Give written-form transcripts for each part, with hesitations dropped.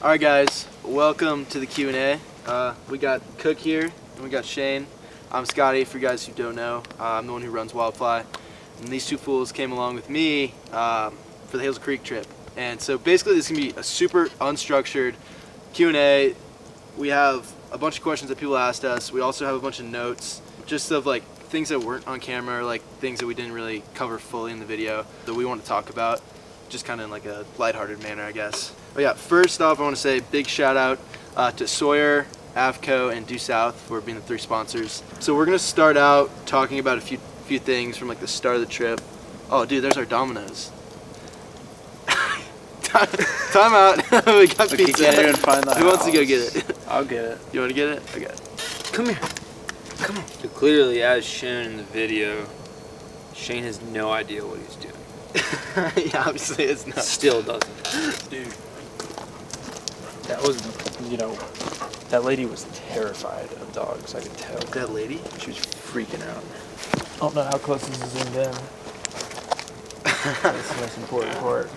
Alright guys, welcome to the Q&A. We got Cook here, and we got Shane. I'm Scotty, for you guys who don't know. I'm the one who runs Wildfly. And these two fools came along with me for the Hazel Creek trip. And so basically this is going to be a super unstructured Q&A. We have a bunch of questions that people asked us. We also have a bunch of notes, just of like things that weren't on camera, or like things that we didn't really cover fully in the video that we want to talk about. Just kind of in like a lighthearted manner, I guess. But yeah, first off, I want to say big shout out to Sawyer, Avco, and Due South for being the 3 sponsors. So we're gonna start out talking about a few things from like the start of the trip. Oh, dude, there's our Domino's. Time out. We got pizza. You can't even find the Who wants to go get it? I'll get it. You want to get it? Okay. Come here. Come on. So clearly, as shown in the video, Shane has no idea what he's doing. Yeah, obviously it's not. Still doesn't. Dude. That was, that lady was terrified of dogs, I could tell. That lady? She was freaking out. I don't know how close this is zoomed in. That's the most important part.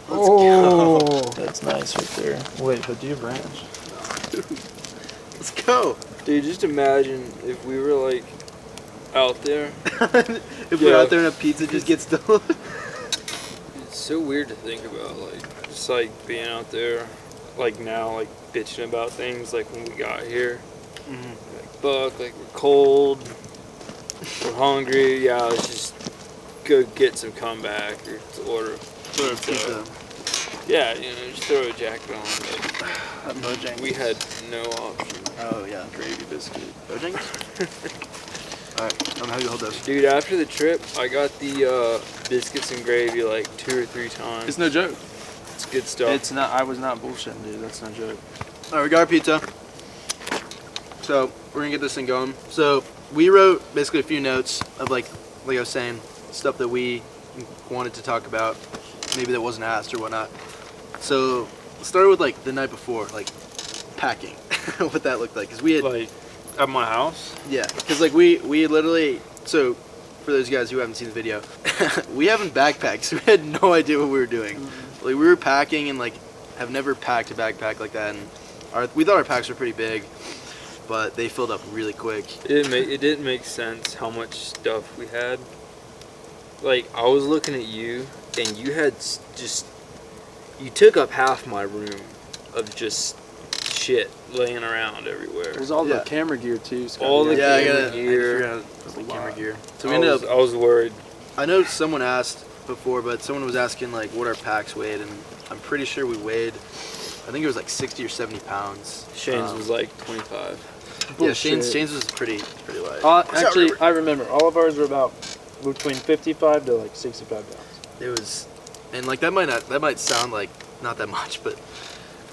Let's go. That's nice right there. Wait, but do you have ranch? Let's go. Dude, just imagine if we were like out there. If we're out there and a pizza just gets stolen. It's so weird to think about, like, just like being out there, like now, like bitching about things, like when we got here. Like, Buck, like we're cold, we're hungry. Yeah, let's just go get some comeback or to order pizza. Yeah, just throw a jacket on. But Bojangles. we had no option. Oh yeah, gravy biscuit. Bojangles? Alright, I'm happy to hold those. Dude, after the trip, I got the biscuits and gravy like 2 or 3 times. It's no joke. It's good stuff. It's not, I was not bullshitting, dude. That's no joke. Alright, we got our pizza. So, we're gonna get this thing going. So, we wrote basically a few notes of like I was saying, stuff that we wanted to talk about, maybe that wasn't asked or whatnot. So, let's start with like the night before, like packing, what that looked like. Cause we had, like at my house. yeah, cause like we literally, so for those guys who haven't seen the video, we haven't backpacked, so we had no idea what we were doing. Like we were packing and like have never packed a backpack like that, and we thought our packs were pretty big, but they filled up really quick. It didn't make sense how much stuff we had. Like I was looking at you, and you had you took up half my room of just shit laying around everywhere. It was all Yeah. the camera gear too. Scott. All the Yeah, camera I gear. forgot the camera gear. So I we ended was, up. I was worried. I know someone asked before, but someone was asking like what our packs weighed, and I'm pretty sure we weighed. I think it was like 60 or 70 pounds. Shane's was like 25. Yeah, Bullshit. Shane's was pretty light. Actually, I remember. All of ours were about between 55 to like 65 pounds. It was, and like that might sound like not that much, but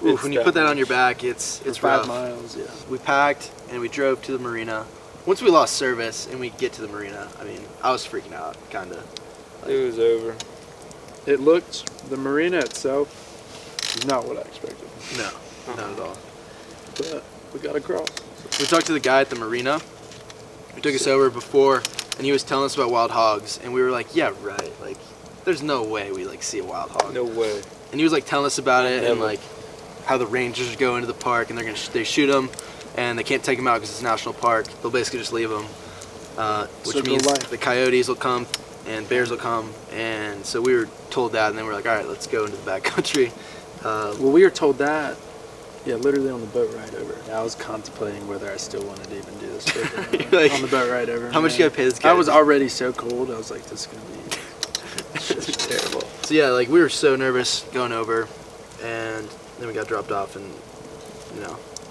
It's when you put that on your back, it's For 5 rough. miles, yeah. We packed and we drove to the marina. Once we lost service and we get to the marina, I mean, I was freaking out, kinda. It was over. It looked, the marina itself is not what I expected. No, not at all. But we got across. We talked to the guy at the marina. He took us over before, and he was telling us about wild hogs, and we were like, yeah, right. Like, there's no way we like see a wild hog. No way. And he was like telling us about it and Never. like how the rangers go into the park and they shoot them, and they can't take them out because it's a national park. They'll basically just leave them, which Circle means of life. the coyotes will come and bears will come. And so we were told that, and then we're like, all right, let's go into the backcountry. Well, we were told that, yeah, literally on the boat ride over. I was contemplating whether I still wanted to even do this trip or not. Like, on the boat ride over. How much you gotta pay this guy? I was already so cold. I was like, this is gonna be just terrible. So yeah, like we were so nervous going over, and then we got dropped off, and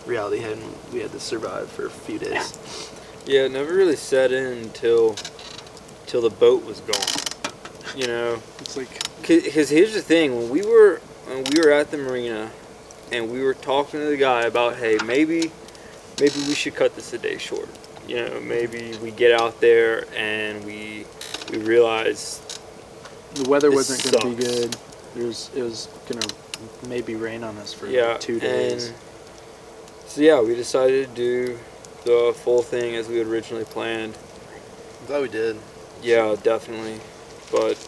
reality hit, and we had to survive for a few days. Yeah, it never really set in till the boat was gone. It's like, Because here's the thing, when we were at the marina, and we were talking to the guy about, hey, maybe we should cut this a day short. Maybe we get out there and we realize the weather This wasn't gonna be sucks. good. It was gonna maybe rain on us for yeah, 2 days. And so yeah, we decided to do the full thing as we had originally planned. I'm glad we did. Yeah, definitely. But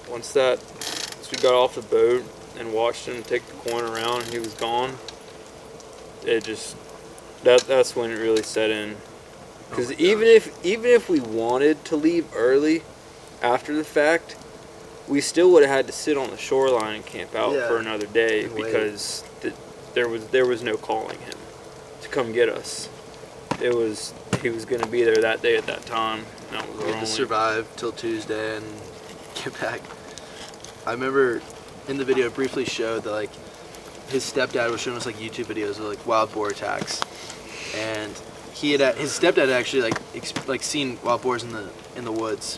once we got off the boat and watched him take the corner around and he was gone, it just, that's when it really set in. Because even if we wanted to leave early after the fact, we still would have had to sit on the shoreline and camp out for another day because there was no calling him to come get us. He was going to be there that day at that time. That was We had to survive till Tuesday and get back. I remember in the video it briefly showed that like his stepdad was showing us like YouTube videos of like wild boar attacks, and his stepdad had actually like seen wild boars in the woods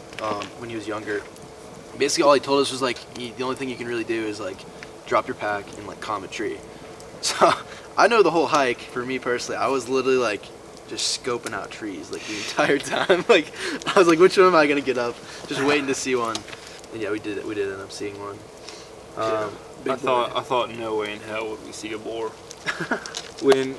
when he was younger. Basically, all he told us was like the only thing you can really do is like drop your pack and like climb a tree. So I know the whole hike. For me personally, I was literally like just scoping out trees like the entire time. Like I was like, which one am I gonna get up? Just waiting to see one. And yeah, we did end up seeing one. I thought no way in hell would we see a boar. When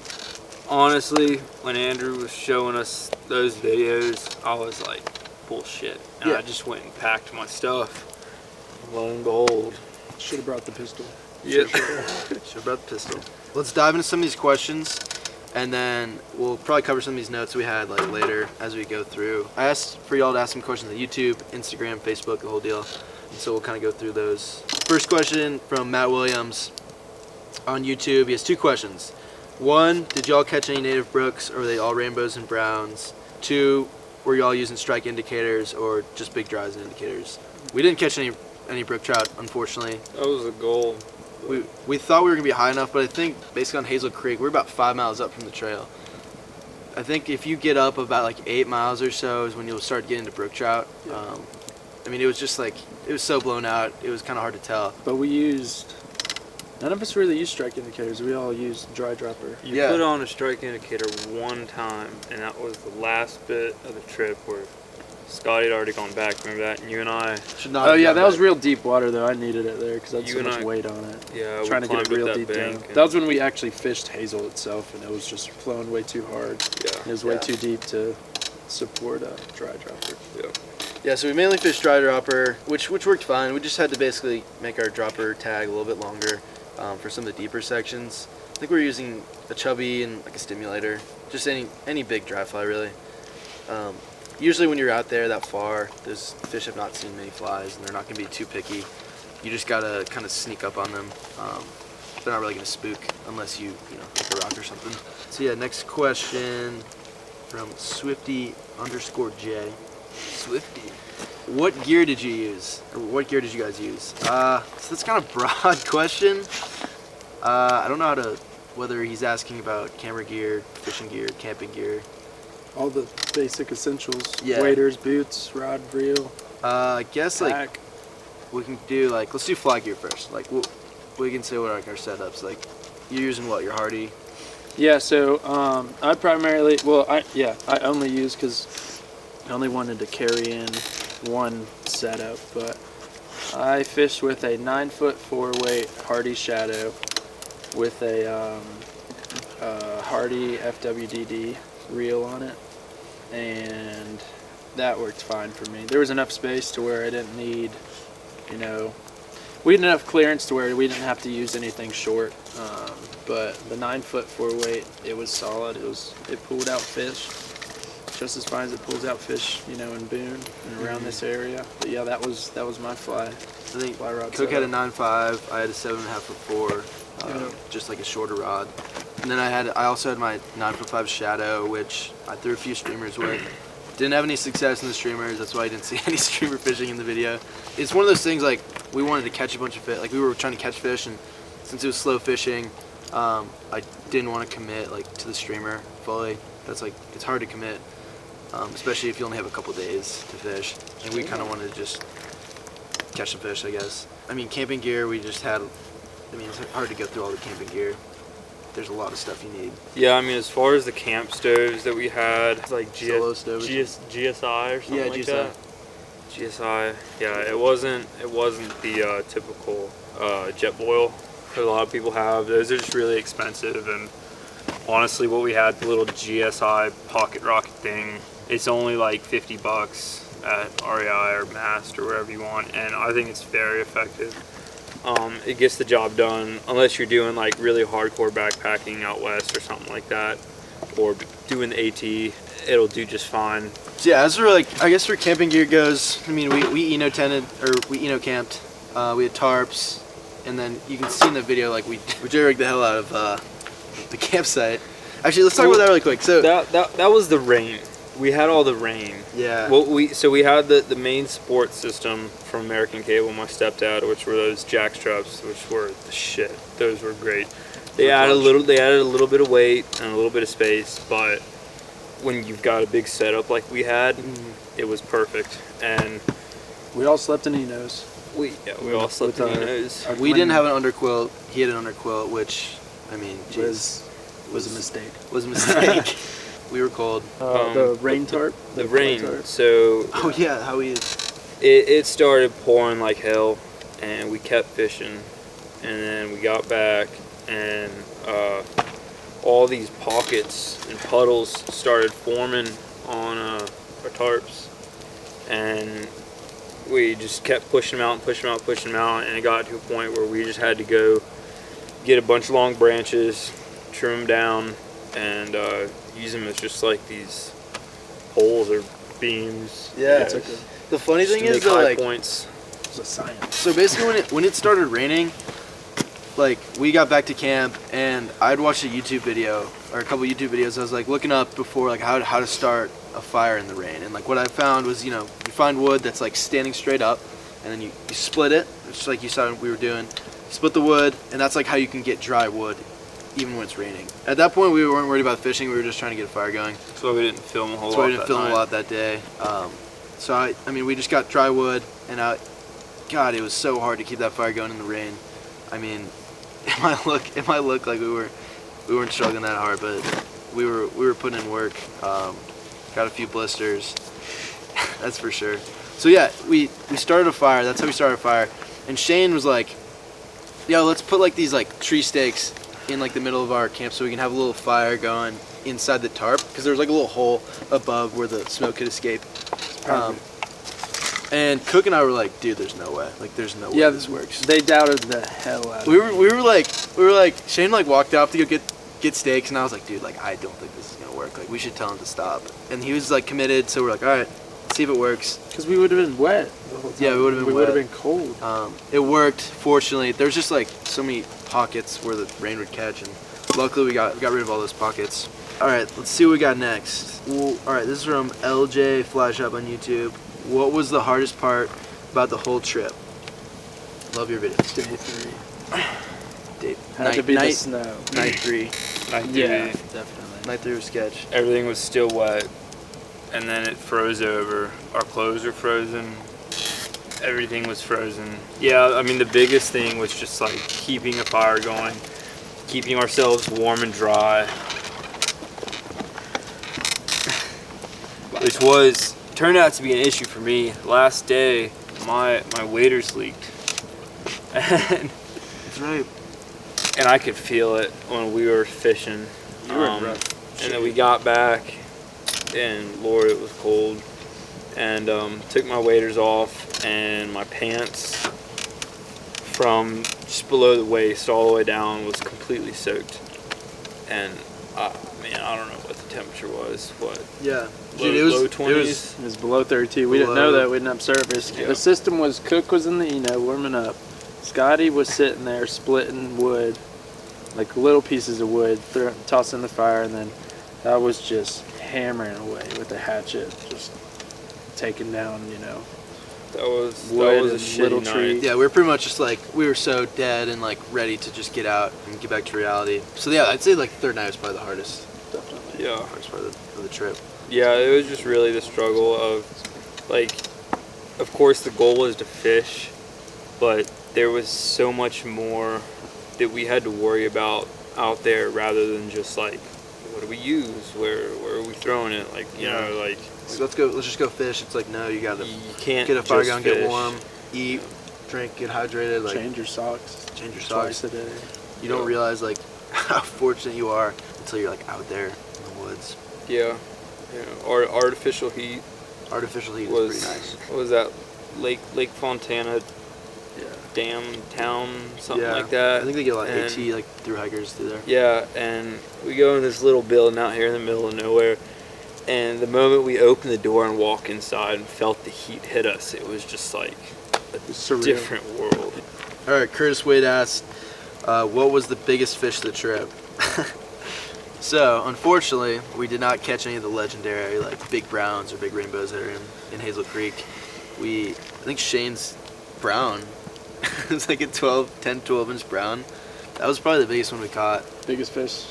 Andrew was showing us those videos, I was like, bullshit. And I just went and packed my stuff. Lo and behold. Should have brought the pistol. Yeah. Should have brought the pistol. Let's dive into some of these questions, and then we'll probably cover some of these notes we had like later as we go through. I asked for y'all to ask some questions on YouTube, Instagram, Facebook, the whole deal. And so we'll kind of go through those. First question from Matt Williams on YouTube. He has 2 questions. 1, did y'all catch any native brooks, or were they all rainbows and browns? 2, were y'all using strike indicators or just big dries and indicators? We didn't catch any brook trout, unfortunately. That was the goal. We thought we were going to be high enough, but I think basically on Hazel Creek, we're about 5 miles up from the trail. I think if you get up about like 8 miles or so is when you'll start getting to brook trout. I mean, it was just like, it was so blown out, it was kind of hard to tell. But none of us really used strike indicators. We all used dry dropper. You put on a strike indicator one time, and that was the last bit of the trip where Scotty had already gone back. Remember that? And you and I should not. Oh yeah, that was real deep water though. I needed it there because I had so much weight on it. Yeah, trying to get it real that deep down. bank. That was when we actually fished Hazel itself, and it was just flowing way too hard. Yeah, it was way too deep to support a dry dropper. Yeah, so we mainly fished dry dropper, which worked fine. We just had to basically make our dropper tag a little bit longer for some of the deeper sections. I think we were using a chubby and like a stimulator, just any big dry fly really. Usually when you're out there that far, those fish have not seen many flies and they're not going to be too picky. You just got to kind of sneak up on them. They're not really going to spook unless you hit a rock or something. So yeah, next question from Swifty_J. Swifty. What gear did you use? Or what gear did you guys use? So that's kind of a broad question. I don't know whether he's asking about camera gear, fishing gear, camping gear. All the basic essentials. Yeah. Waders, boots, rod, reel. I guess pack. like we can do let's do fly gear first. Like we can say what our setups. Like you're using what, your Hardy? Yeah. So I primarily I only use because I only wanted to carry in one setup, but I fished with a 9-foot 4-weight Hardy Shadow with a Hardy FWDD reel on it, and that worked fine for me. There was enough space to where I didn't need, we had enough clearance to where we didn't have to use anything short, but the 9-foot 4-weight, it was solid. It pulled out fish just as fine as it pulls out fish, in Boone and around this area. But yeah, that was my fly. I think fly rod Cook had a setup. 9.5. I had a 7.5 4, just like a shorter rod. And then I also had my 9.5 Shadow, which I threw a few streamers with. Didn't have any success in the streamers. That's why I didn't see any streamer fishing in the video. It's one of those things like we wanted to catch a bunch of fish. Like we were trying to catch fish, and since it was slow fishing, I didn't want to commit to the streamer fully. That's it's hard to commit. Especially if you only have a couple days to fish. And we kind of wanted to just catch some fish, I guess. I mean, camping gear, we just had, it's hard to go through all the camping gear. There's a lot of stuff you need. Yeah, as far as the camp stoves that we had, like Solo stoves. GSI or something like GSI. that. GSI. Yeah, it wasn't the typical jet boil that a lot of people have. Those are just really expensive, and honestly, what we had, the little GSI pocket rocket thing, it's only like $50 at REI or Mast or wherever you want, and I think it's very effective. It gets the job done, unless you're doing like really hardcore backpacking out west or something like that, or doing the AT. It'll do just fine. So yeah, as for like, I guess where camping gear goes, I mean, we Eno tented, or we Eno camped. We had tarps, and then you can see in the video like we jerry-rigged the hell out of the campsite. Actually, let's talk about that really quick. So that was the rain. We had all the rain. Yeah. Well, we had the main support system from American Cable, my stepdad, which were those jack straps, which were the shit. Those were great. They added a little bit of weight and a little bit of space, but when you've got a big setup like we had, it was perfect. And we all slept in Enos. We all slept in Enos. We didn't have an underquilt. He had an underquilt, which, I mean, was a mistake. Was a mistake. We were cold. The rain tarp? The rain. Tarp. So. Oh yeah, how we. It started pouring like hell, and we kept fishing, and then we got back, and all these pockets and puddles started forming on our tarps, and we just kept pushing them out and pushing them out, pushing them out, and it got to a point where we just had to go get a bunch of long branches, trim them down, and use them as just like these poles or beams. Yeah. The funny thing is though, like, points. It was a science. So basically, when it started raining, like we got back to camp, and I'd watched a YouTube video or a couple YouTube videos. I was like looking up before like how to start a fire in the rain, and like what I found was, you find wood that's like standing straight up, and then you split it, just like you saw we were doing. Split the wood, and that's like how you can get dry wood even when it's raining. At that point, we weren't worried about fishing. We were just trying to get a fire going. That's why we didn't film a whole lot. That's why we didn't film a lot that day. So I mean, we just got dry wood, and God, it was so hard to keep that fire going in the rain. I mean, it might look like we weren't struggling that hard, but we were putting in work. Got a few blisters, that's for sure. So yeah, we started a fire. That's how we started a fire. And Shane was like, "Yo, let's put like these like tree stakes in like the middle of our camp so we can have a little fire going inside the tarp, because there was like a little hole above where the smoke could escape." And Cook and I were like, "Dude, there's no way. Like, there's no way this works." They doubted the hell out of We were like Shane like walked off to go get steaks, and I was like, "Dude, like I don't think this is gonna work. Like we should tell him to stop." And he was like committed, so we're like, "All right, let's see if it works." Because we would have been wet the whole time. Yeah, we would have been We would wet. have been cold. It worked. Fortunately, there's just like so many pockets where the rain would catch, and luckily we got rid of all those pockets. All right, let's see what we got next. Well, all right, this is from LJ Flashup on YouTube. What was the hardest part about the whole trip? Love your videos. Day 3. Night, to be night, the snow. Night 3. Yeah, definitely. Night 3 was sketch. Everything was still wet, and then it froze over. Our clothes were frozen. Everything was frozen. Yeah, I mean the biggest thing was just like keeping a fire going, keeping ourselves warm and dry, which turned out to be an issue for me. Last day, my waders leaked, and That's right. and I could feel it when we were fishing. You were in rough And then we got back, and Lord, it was cold. And took my waders off, and my pants from just below the waist all the way down was completely soaked. And man, I don't know what the temperature was. What? Yeah. Low, Dude, low 20s. It was below 32. We didn't know that. We didn't observe it. Yeah. The system was Cook was in the Eno warming up. Scotty was sitting there splitting wood, like little pieces of wood, tossing in the fire, and then I was just hammering away with the hatchet, just taking down, That was wood a and shitty little night. trees. Yeah, we were pretty much just like, we were so dead and like ready to just get out and get back to reality. So yeah, I'd say like the third night was probably the hardest. Definitely. Yeah. Hardest part of the trip. Yeah, it was just really the struggle of, like, of course the goal was to fish, but there was so much more that we had to worry about out there rather than just like, what do we use? Where are we throwing it? Like, you know, like. So let's just go fish. It's like, no, you gotta You can't get a fire just going, fish. get warm, eat, drink, get hydrated, like Change your socks. change your Twice socks. a day. You don't realize like how fortunate you are until you're like out there in the woods. Yeah. Our artificial heat Artificial heat is was pretty nice. what was that? Lake Fontana. Yeah. Dam Town, something Yeah. like that. I think they get a lot of And- AT like through hikers through there. Yeah, and we go in this little building out here in the middle of nowhere, and the moment we opened the door and walked inside and felt the heat hit us, it was just like a Surreal. different world. All right, Curtis Wade asked, what was the biggest fish of the trip? So, unfortunately, we did not catch any of the legendary like big browns or big rainbows that are in Hazel Creek. I think Shane's brown, it was like a 10-12 inch brown. That was probably the biggest one we caught. Biggest fish.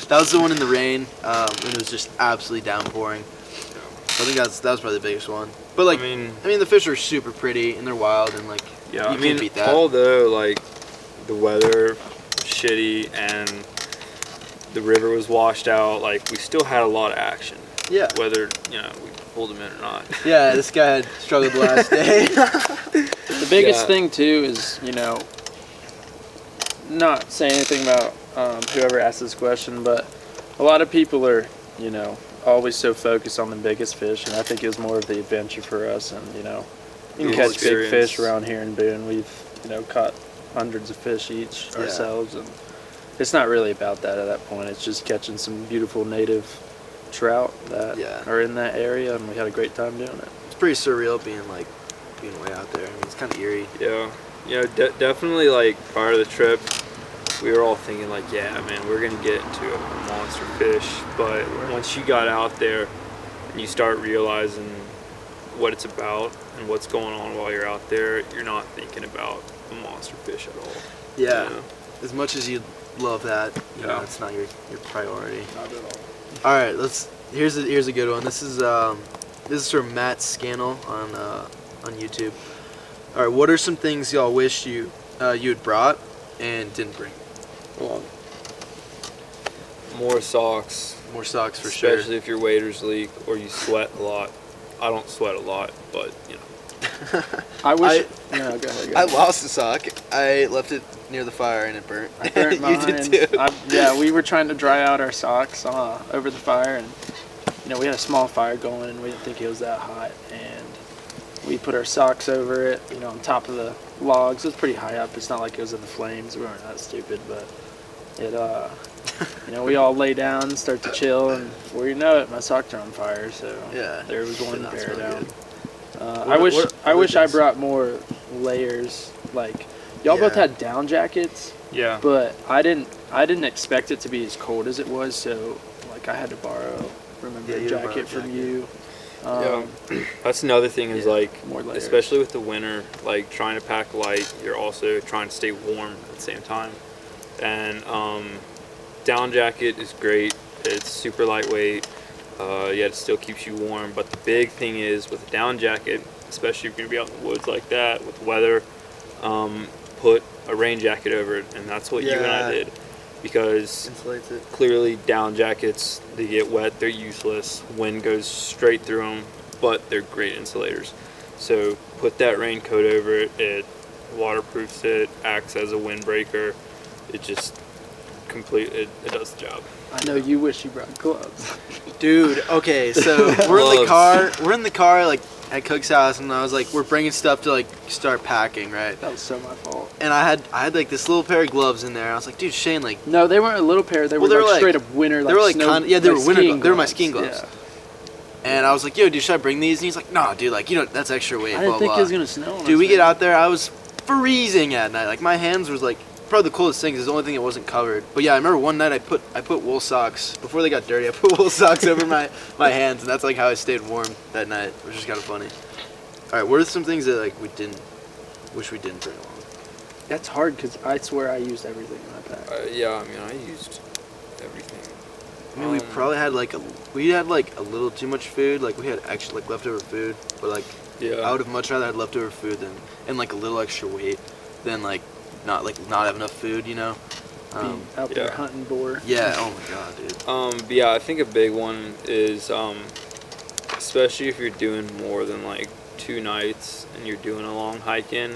That was the one in the rain, and it was just absolutely downpouring. I think that was probably the biggest one. But like, I mean, the fish are super pretty and they're wild and like, yeah, you can't beat that. although like the weather was shitty and the river was washed out, like we still had a lot of action. Yeah. Whether, we pulled them in or not. Yeah, this guy had struggled the last day. The biggest thing too is, not saying anything about whoever asked this question, but a lot of people are, always so focused on the biggest fish, and I think it was more of the adventure for us. And you The can whole catch big experience. fish around here in Boone. We've caught hundreds of fish each Yeah. ourselves, and it's not really about that at that point. It's just catching some beautiful native trout that Yeah. are in that area, and we had a great time doing it. It's pretty surreal being way out there. I mean, it's kind of eerie. Yeah, definitely like prior to the trip, we were all thinking like, yeah, man, we're gonna get into a monster fish. But once you got out there and you start realizing what it's about and what's going on while you're out there, you're not thinking about a monster fish at all. Yeah. You know? As much as you love that, Yeah. it's not your priority. Not at all. All right, here's a good one. This is from Matt Scannell on YouTube. All right, what are some things y'all wish you had brought and didn't bring? Well, more socks, More socks for sure. especially if your waders leak or you sweat a lot. I don't sweat a lot, but I wish. No, go ahead. I lost a sock. I left it near the fire and it burnt. I burnt You mine. did too. Yeah, we were trying to dry out our socks over the fire, and we had a small fire going, and we didn't think it was that hot, and we put our socks over it, on top of the logs. It was pretty high up. It's not like it was in the flames. We weren't that stupid, but it, we all lay down, start to chill, and before you know it, my socks are on fire. So Yeah. there was one Did not pair smell down. good. I wish what I other wish I things? brought more layers. Like y'all both Yeah. had down jackets. yeah. But I didn't expect it to be as cold as it was, so like I had to borrow, Yeah, a you had to borrow a jacket from jacket. you. Yeah, that's another thing is yeah, like, more layers. especially with the winter, like trying to pack light, you're also trying to stay warm at the same time. And down jacket is great. It's super lightweight. Yet it still keeps you warm. But the big thing is with a down jacket, especially if you're gonna be out in the woods like that with weather, put a rain jacket over it, and that's what you and I Yeah. did. Because Insulates it. clearly down jackets, they get wet, they're useless, wind goes straight through them, but they're great insulators. So put that raincoat over it, it waterproofs it, acts as a windbreaker, it just it does the job. I know you wish you brought gloves. Dude, okay, so we're in the car like at Cook's house, and I was like, we're bringing stuff to like start packing, right? That was so my fault. And I had like this little pair of gloves in there. I was like, dude, Shane, like No, they weren't a little pair. They were Well, they were like like- straight up winter. they were like snow, they were winter skiing they were my skiing gloves. Yeah. And I was like, yo, dude, should I bring these? And he's like, nah, dude, like that's extra weight. I didn't blah, think blah. it was gonna snow. on Dude, us, we get man. out there, I was freezing at night. Like my hands was like probably the coolest thing. 'Cause it's the only thing that wasn't covered. But yeah, I remember one night I put wool socks before they got dirty. I put wool socks over my hands, and that's like how I stayed warm that night, which is kind of funny. All right, what are some things that like wish we didn't bring along? That's hard because I swear I used everything in my pack. Yeah, I mean, I used everything. I mean, we probably had like a little too much food. Like we had extra like leftover food, but like Yeah. I would have much rather had leftover food and like a little extra weight than like not have enough food. Being out there yeah. hunting boar. Yeah. Oh my god, dude. But yeah, I think a big one is, especially if you're doing more than like 2 nights and you're doing a long hike in,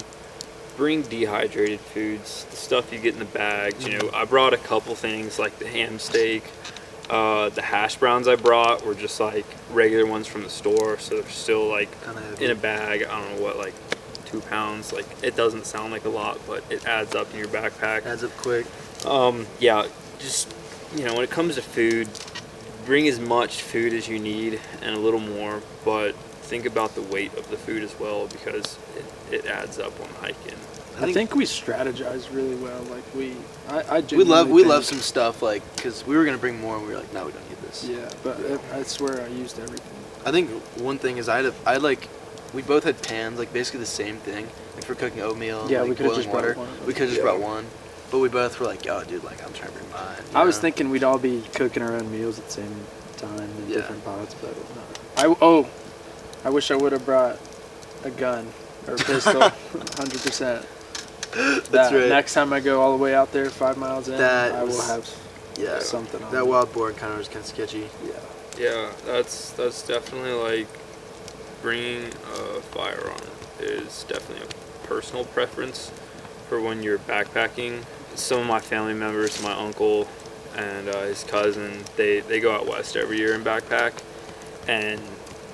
bring dehydrated foods, the stuff you get in the bags. I brought a couple things like the ham steak. The hash browns I brought were just like regular ones from the store, so they're still like Kind of in a bag. I don't know what, like 2 pounds. Like, it doesn't sound like a lot, but it adds up in your backpack. Adds up quick. Yeah, just, when it comes to food, bring as much food as you need and a little more, but think about the weight of the food as well, because it adds up on hiking. I think we strategize really well. Like we love some stuff, like, because we were gonna bring more and we were like, no, we don't need this. Yeah, but I swear I used everything. I think one thing is we both had pans, like basically the same thing, like for cooking oatmeal and we could have just water. brought one. We could have just brought one, but we both were like, oh, dude, like I'm trying to bring mine. I was thinking we'd all be cooking our own meals at the same time in different pots, but no. I wish I would have brought a gun or a pistol, 100%. That's right. Next time I go all the way out there 5 miles in, I will have something on that me. wild boar encounter was kind of sketchy. Yeah, that's definitely like bringing a firearm is definitely a personal preference for when you're backpacking. Some of my family members, my uncle and his cousin, they go out west every year and backpack, and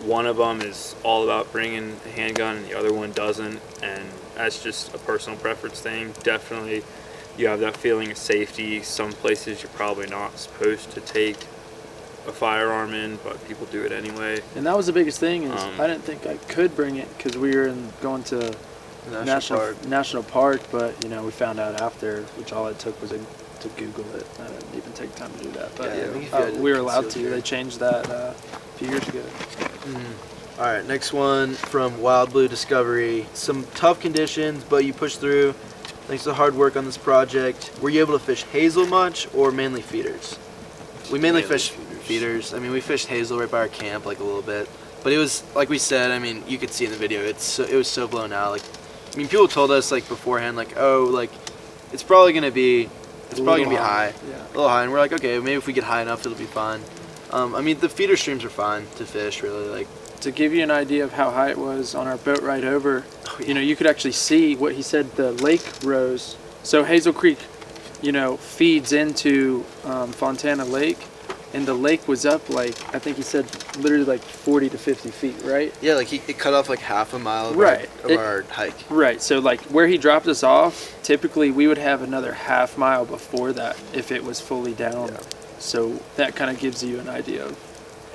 one of them is all about bringing a handgun and the other one doesn't, and that's just a personal preference thing. Definitely you have that feeling of safety. Some places you're probably not supposed to take a firearm in, but people do it anyway. And that was the biggest thing is I didn't think I could bring it because we were going to national park, but we found out after, which all it took was to Google it. I didn't even take time to do that, but we were allowed to. They changed that a few years ago. All right, next one from Wild Blue Discovery. Some tough conditions, but you pushed through. Thanks to hard work on this project. Were you able to fish hazel much or mainly feeders? We mainly fished feeders. I mean, we fished hazel right by our camp, like a little bit. But it was, like we said, I mean, you could see in the video, it was so blown out. Like, I mean, people told us like beforehand, like, oh, like it's probably gonna be high, a little high, and we're like, okay, maybe if we get high enough, it'll be fine. I mean, the feeder streams are fine to fish, really. Like, to give you an idea of how high it was on our boat ride over, you could actually see what he said. The lake rose. So Hazel Creek, feeds into Fontana Lake, and the lake was up like, I think he said literally like 40 to 50 feet, right? Yeah, like it cut off like half a mile of our hike. Right, so like where he dropped us off, typically we would have another half mile before that if it was fully down. Yeah. So that kind of gives you an idea of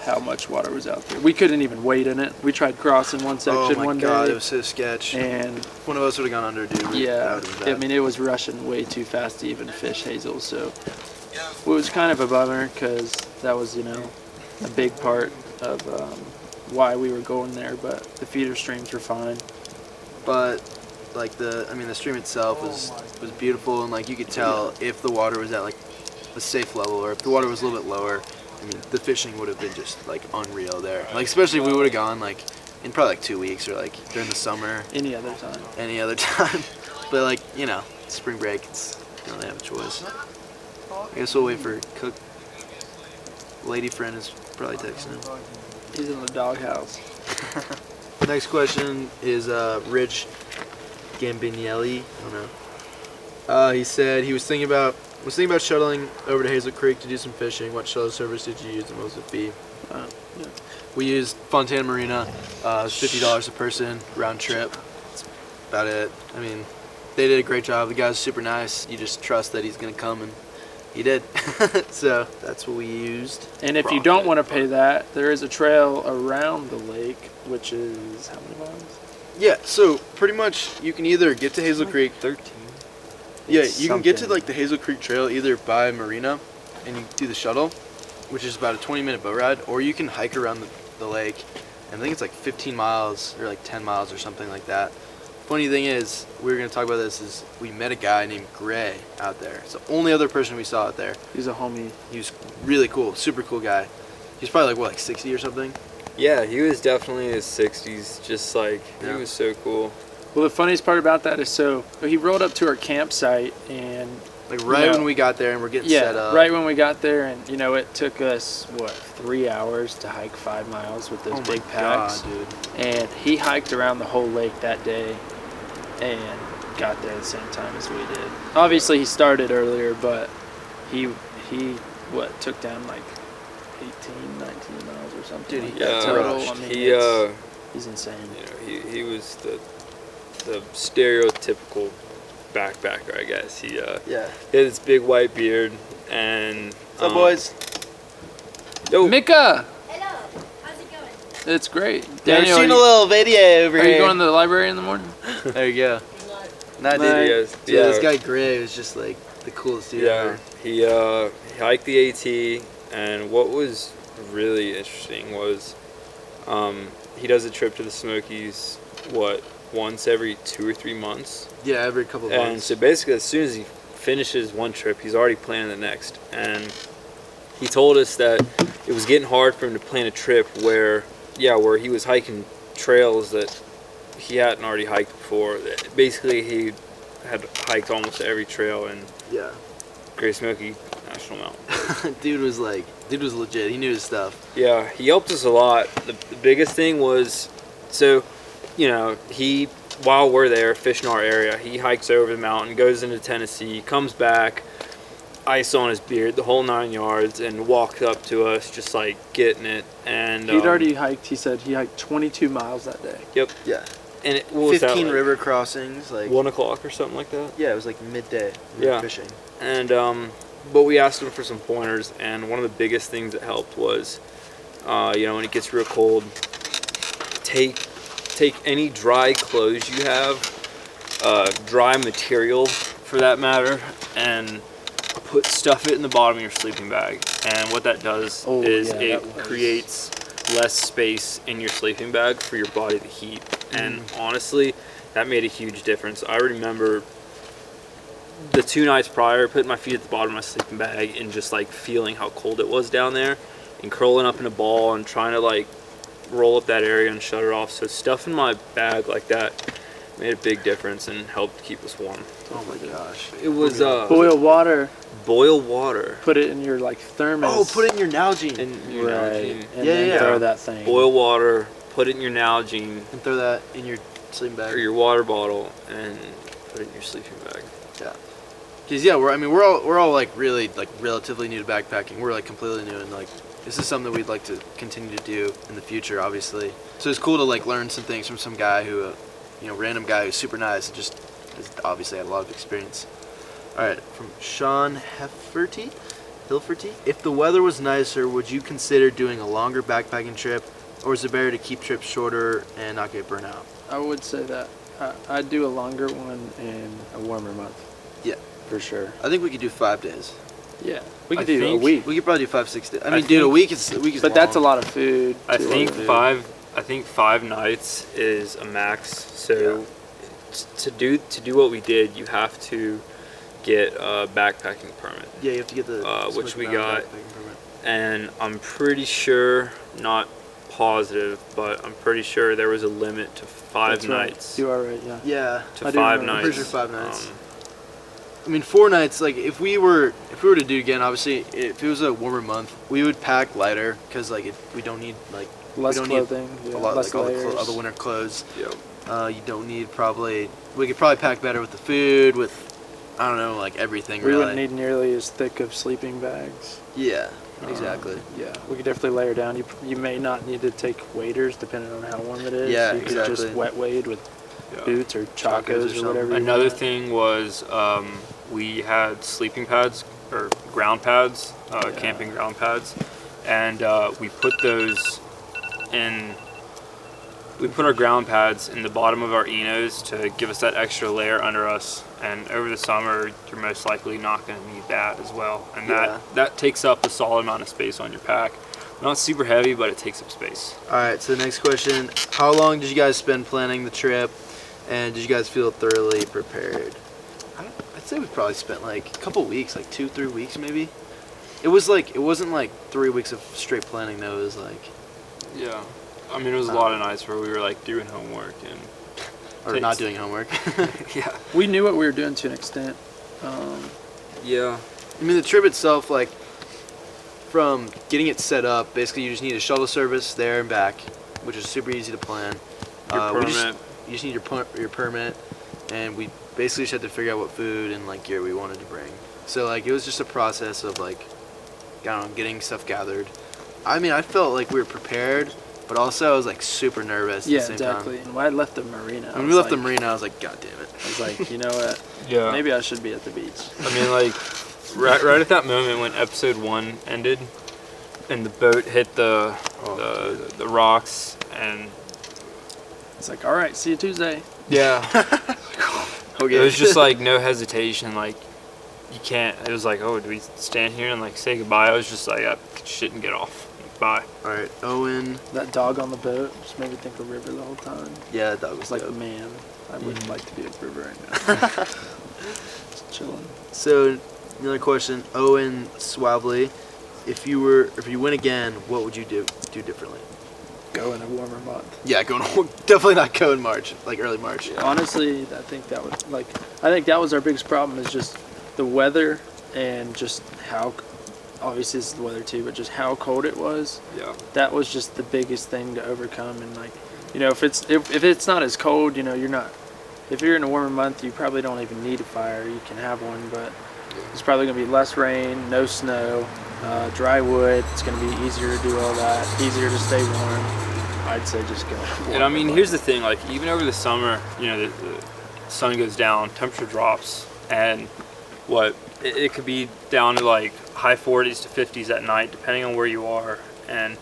how much water was out there. We couldn't even wade in it. We tried crossing one section one day. Oh my God, it was so sketch. And one of us would have gone under, dude. Yeah, I mean, it was rushing way too fast to even fish hazel. So it was kind of a bummer because that was, a big part of why we were going there. But the feeder streams were fine. But like the stream itself was beautiful, and like you could tell if the water was at like a safe level, or if the water was a little bit lower, I mean, the fishing would have been just like unreal there. Like, especially if we would have gone like in probably like 2 weeks or like during the summer. Any other time. But like, spring break, it's they have a choice. I guess we'll wait for Cook. Lady friend is probably texting him. He's in the doghouse. Next question is Rich Gambinelli. I don't know. He said he was thinking about shuttling over to Hazel Creek to do some fishing. What shuttle service did you use, and what was the fee? Yeah. We used Fontana Marina. $50 a person, round trip. That's about it. I mean, they did a great job. The guy's super nice. You just trust that he's going to come, and he did. So that's what we used. And if you don't want to pay that, there is a trail around the lake, which is how many miles? Yeah, so pretty much you can either get to Hazel Creek. 13. Yeah, you can get to like the Hazel Creek Trail either by Marina, and you do the shuttle, which is about a 20-minute boat ride, or you can hike around the lake, and I think it's like 15 miles or like 10 miles or something like that. Funny thing is, we were going to talk about this, is we met a guy named Gray out there. It's the only other person we saw out there. He's a homie. He was really cool, super cool guy. He's probably like, what, like 60 or something? Yeah, he was definitely in his 60s, just like, he was so cool. Well, the funniest part about that is, so he rolled up to our campsite, and like when we got there and we're getting set up. Right when we got there, and it took us 3 hours to hike 5 miles with those big packs. God, dude. And he hiked around the whole lake that day and got there at the same time as we did. Obviously he started earlier, but he took down like 18, 19 miles or something. Dude, total. I mean, he's insane. He was the stereotypical backpacker, I guess. He Yeah. he had this big white beard and. What's up, boys? Yo, Mika, Hello, how's it going? it's great. Daniel, Daniel, seen a little video over are here. you going to the library in the morning? There you go. Nah, dude. Nice. yes, Yeah, this guy Gray was just like the coolest dude Yeah, ever. he hiked the AT, and what was really interesting was he does a trip to the Smokies, once every 2 or 3 months? Yeah, every couple of And months. so basically, as soon as he finishes one trip, he's already planning the next. And he told us that it was getting hard for him to plan a trip where he was hiking trails that he hadn't already hiked before. Basically, he had hiked almost every trail in Yeah. Great Smoky National Mountain. dude was legit. He knew his stuff. Yeah, he helped us a lot. The biggest thing was, while we're there fishing our area, he hikes over the mountain, goes into Tennessee, comes back, ice on his beard, the whole 9 yards, and walks up to us just like getting it. And He'd already hiked. He said he hiked 22 miles that day. Yep. Yeah. And what was 15 that, like, river crossings. Like 1 o'clock or something like that. Yeah, it was like midday. We were Yeah. fishing. And but we asked him for some pointers, and one of the biggest things that helped was, when it gets real cold, take any dry clothes you have, dry material for that matter, and stuff it in the bottom of your sleeping bag. And what that does is it creates less space in your sleeping bag for your body to heat. And honestly, that made a huge difference. I remember the 2 nights prior, putting my feet at the bottom of my sleeping bag and just like feeling how cold it was down there, and curling up in a ball and trying to like roll up that area and shut it off. So stuff in my bag like that made a big difference and helped keep us warm. Oh my gosh. It was Boil water. boil water. Put it in your like thermos. Oh, put it in your Nalgene. And your Right. Nalgene. And Yeah, then yeah. throw that thing. Boil water, put it in your Nalgene And throw that in your sleeping bag. or your water bottle, and put it in your sleeping bag. Cause yeah, we're all like really like relatively new to backpacking. We're like completely new, and like this is something we'd like to continue to do in the future, obviously. So it's cool to like learn some things from some guy who, random guy who's super nice and just has obviously had a lot of experience. All right, from Sean Hilferty. If the weather was nicer, would you consider doing a longer backpacking trip, or is it better to keep trips shorter and not get burnt out? I would say that I'd do a longer one in a warmer month. Yeah. For sure. I think we could do 5 days. Yeah. We I could do a think- week. We could probably do 5-6 days. I I mean, dude, a think- week is But that's a long. lot of food. I too. think dude. 5 nights is a max. So to do what we did, you have to get a backpacking permit. Yeah, you have to get the which Smoky we Mountain got. backpacking permit. And I'm pretty sure, not positive, but I'm pretty sure there was a limit to 5 That's right. nights. You are right, yeah. Yeah, To I do 5 remember. nights. I'm pretty sure 5 nights. Um, I mean, 4 nights. Like, if we were to do it again, obviously, if it was a warmer month, we would pack lighter because like we don't need like Less we don't need clothing. a Yeah, lot less like all layers. the winter clothes. yeah. You don't need we could probably pack better with the food, with I don't know, like everything. We really. wouldn't need nearly as thick of sleeping bags. Yeah, exactly. Yeah, we could definitely layer down. You may not need to take waders depending on how warm it is. Yeah, you could just exactly. wet wade with Yeah. boots or Chacos or chacos or something. whatever. you Another want. thing was we had sleeping pads or ground pads, camping ground pads, and we put those in. We put our ground pads in the bottom of our Enos to give us that extra layer under us. And over the summer, you're most likely not going to need that as well. And Yeah. that takes up a solid amount of space on your pack. Not super heavy, but it takes up space. All right. So the next question: how long did you guys spend planning the trip, and did you guys feel thoroughly prepared? I'd say we probably spent like a couple weeks, like 2-3 weeks maybe. It wasn't like 3 weeks of straight planning though. It was like Yeah. I mean, it was a lot of nights where we were like doing homework and or not doing homework. yeah. We knew what we were doing to an extent. Yeah. I mean, the trip itself, like, from getting it set up, basically you just need a shuttle service there and back, which is super easy to plan. Your permit. You just need your permit, and we basically just had to figure out what food and, like, gear we wanted to bring. So, like, it was just a process of, like, I don't know, getting stuff gathered. I mean, I felt like we were prepared, but also I was like super nervous at Yeah, the same exactly. time. And when I left the marina, When we left the marina, I was like, God damn it. I was like, you know what? Yeah. Maybe I should be at the beach. I mean, like, right at that moment when episode 1 ended, and the boat hit the rocks, and It's like, all right, see you Tuesday. yeah, Okay. it was just like no hesitation. Like, you can't. It was like, oh, do we stand here and like say goodbye? I was just like, shit and get off. Bye. All right, Owen. That dog on the boat just made me think of River the whole time. Yeah, that dog was It's like, dope. man, I would like to be at River right now. Just chilling. So another question, Owen Swavely, if you win again, what would you do differently? Go in a warmer month. Yeah, definitely not go in March, like early March. Honestly, I think that was our biggest problem is just the weather and just how, obviously it's the weather too, but just how cold it was. Yeah. That was just the biggest thing to overcome. And like, you know, if it's not as cold, you know, if you're in a warmer month, you probably don't even need a fire. You can have one, but it's probably gonna be less rain, no snow, dry wood. It's gonna be easier to do all that, easier to stay warm. I'd say just go. And I mean, here's the thing, like, even over the summer, you know, the sun goes down, temperature drops, and it could be down to like high 40s to 50s at night, depending on where you are. And,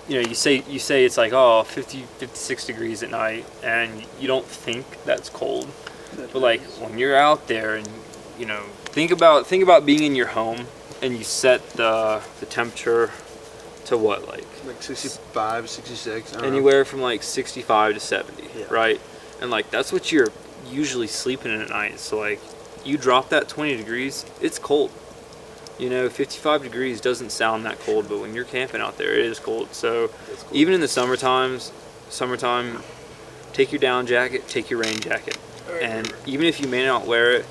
you know, you say it's like, oh, 50, 56 degrees at night, and you don't think that's cold. But like, when you're out there and, you know, think about being in your home and you set the temperature to what, like 65, 66, I don't know. anywhere from like 65 to 70, Yeah. right? And like, that's what you're usually sleeping in at night. So like, you drop that 20 degrees, it's cold. You know, 55 degrees doesn't sound that cold, but when you're camping out there, it is cold. So even in the summertime, take your down jacket, take your rain jacket. And even if you may not wear it,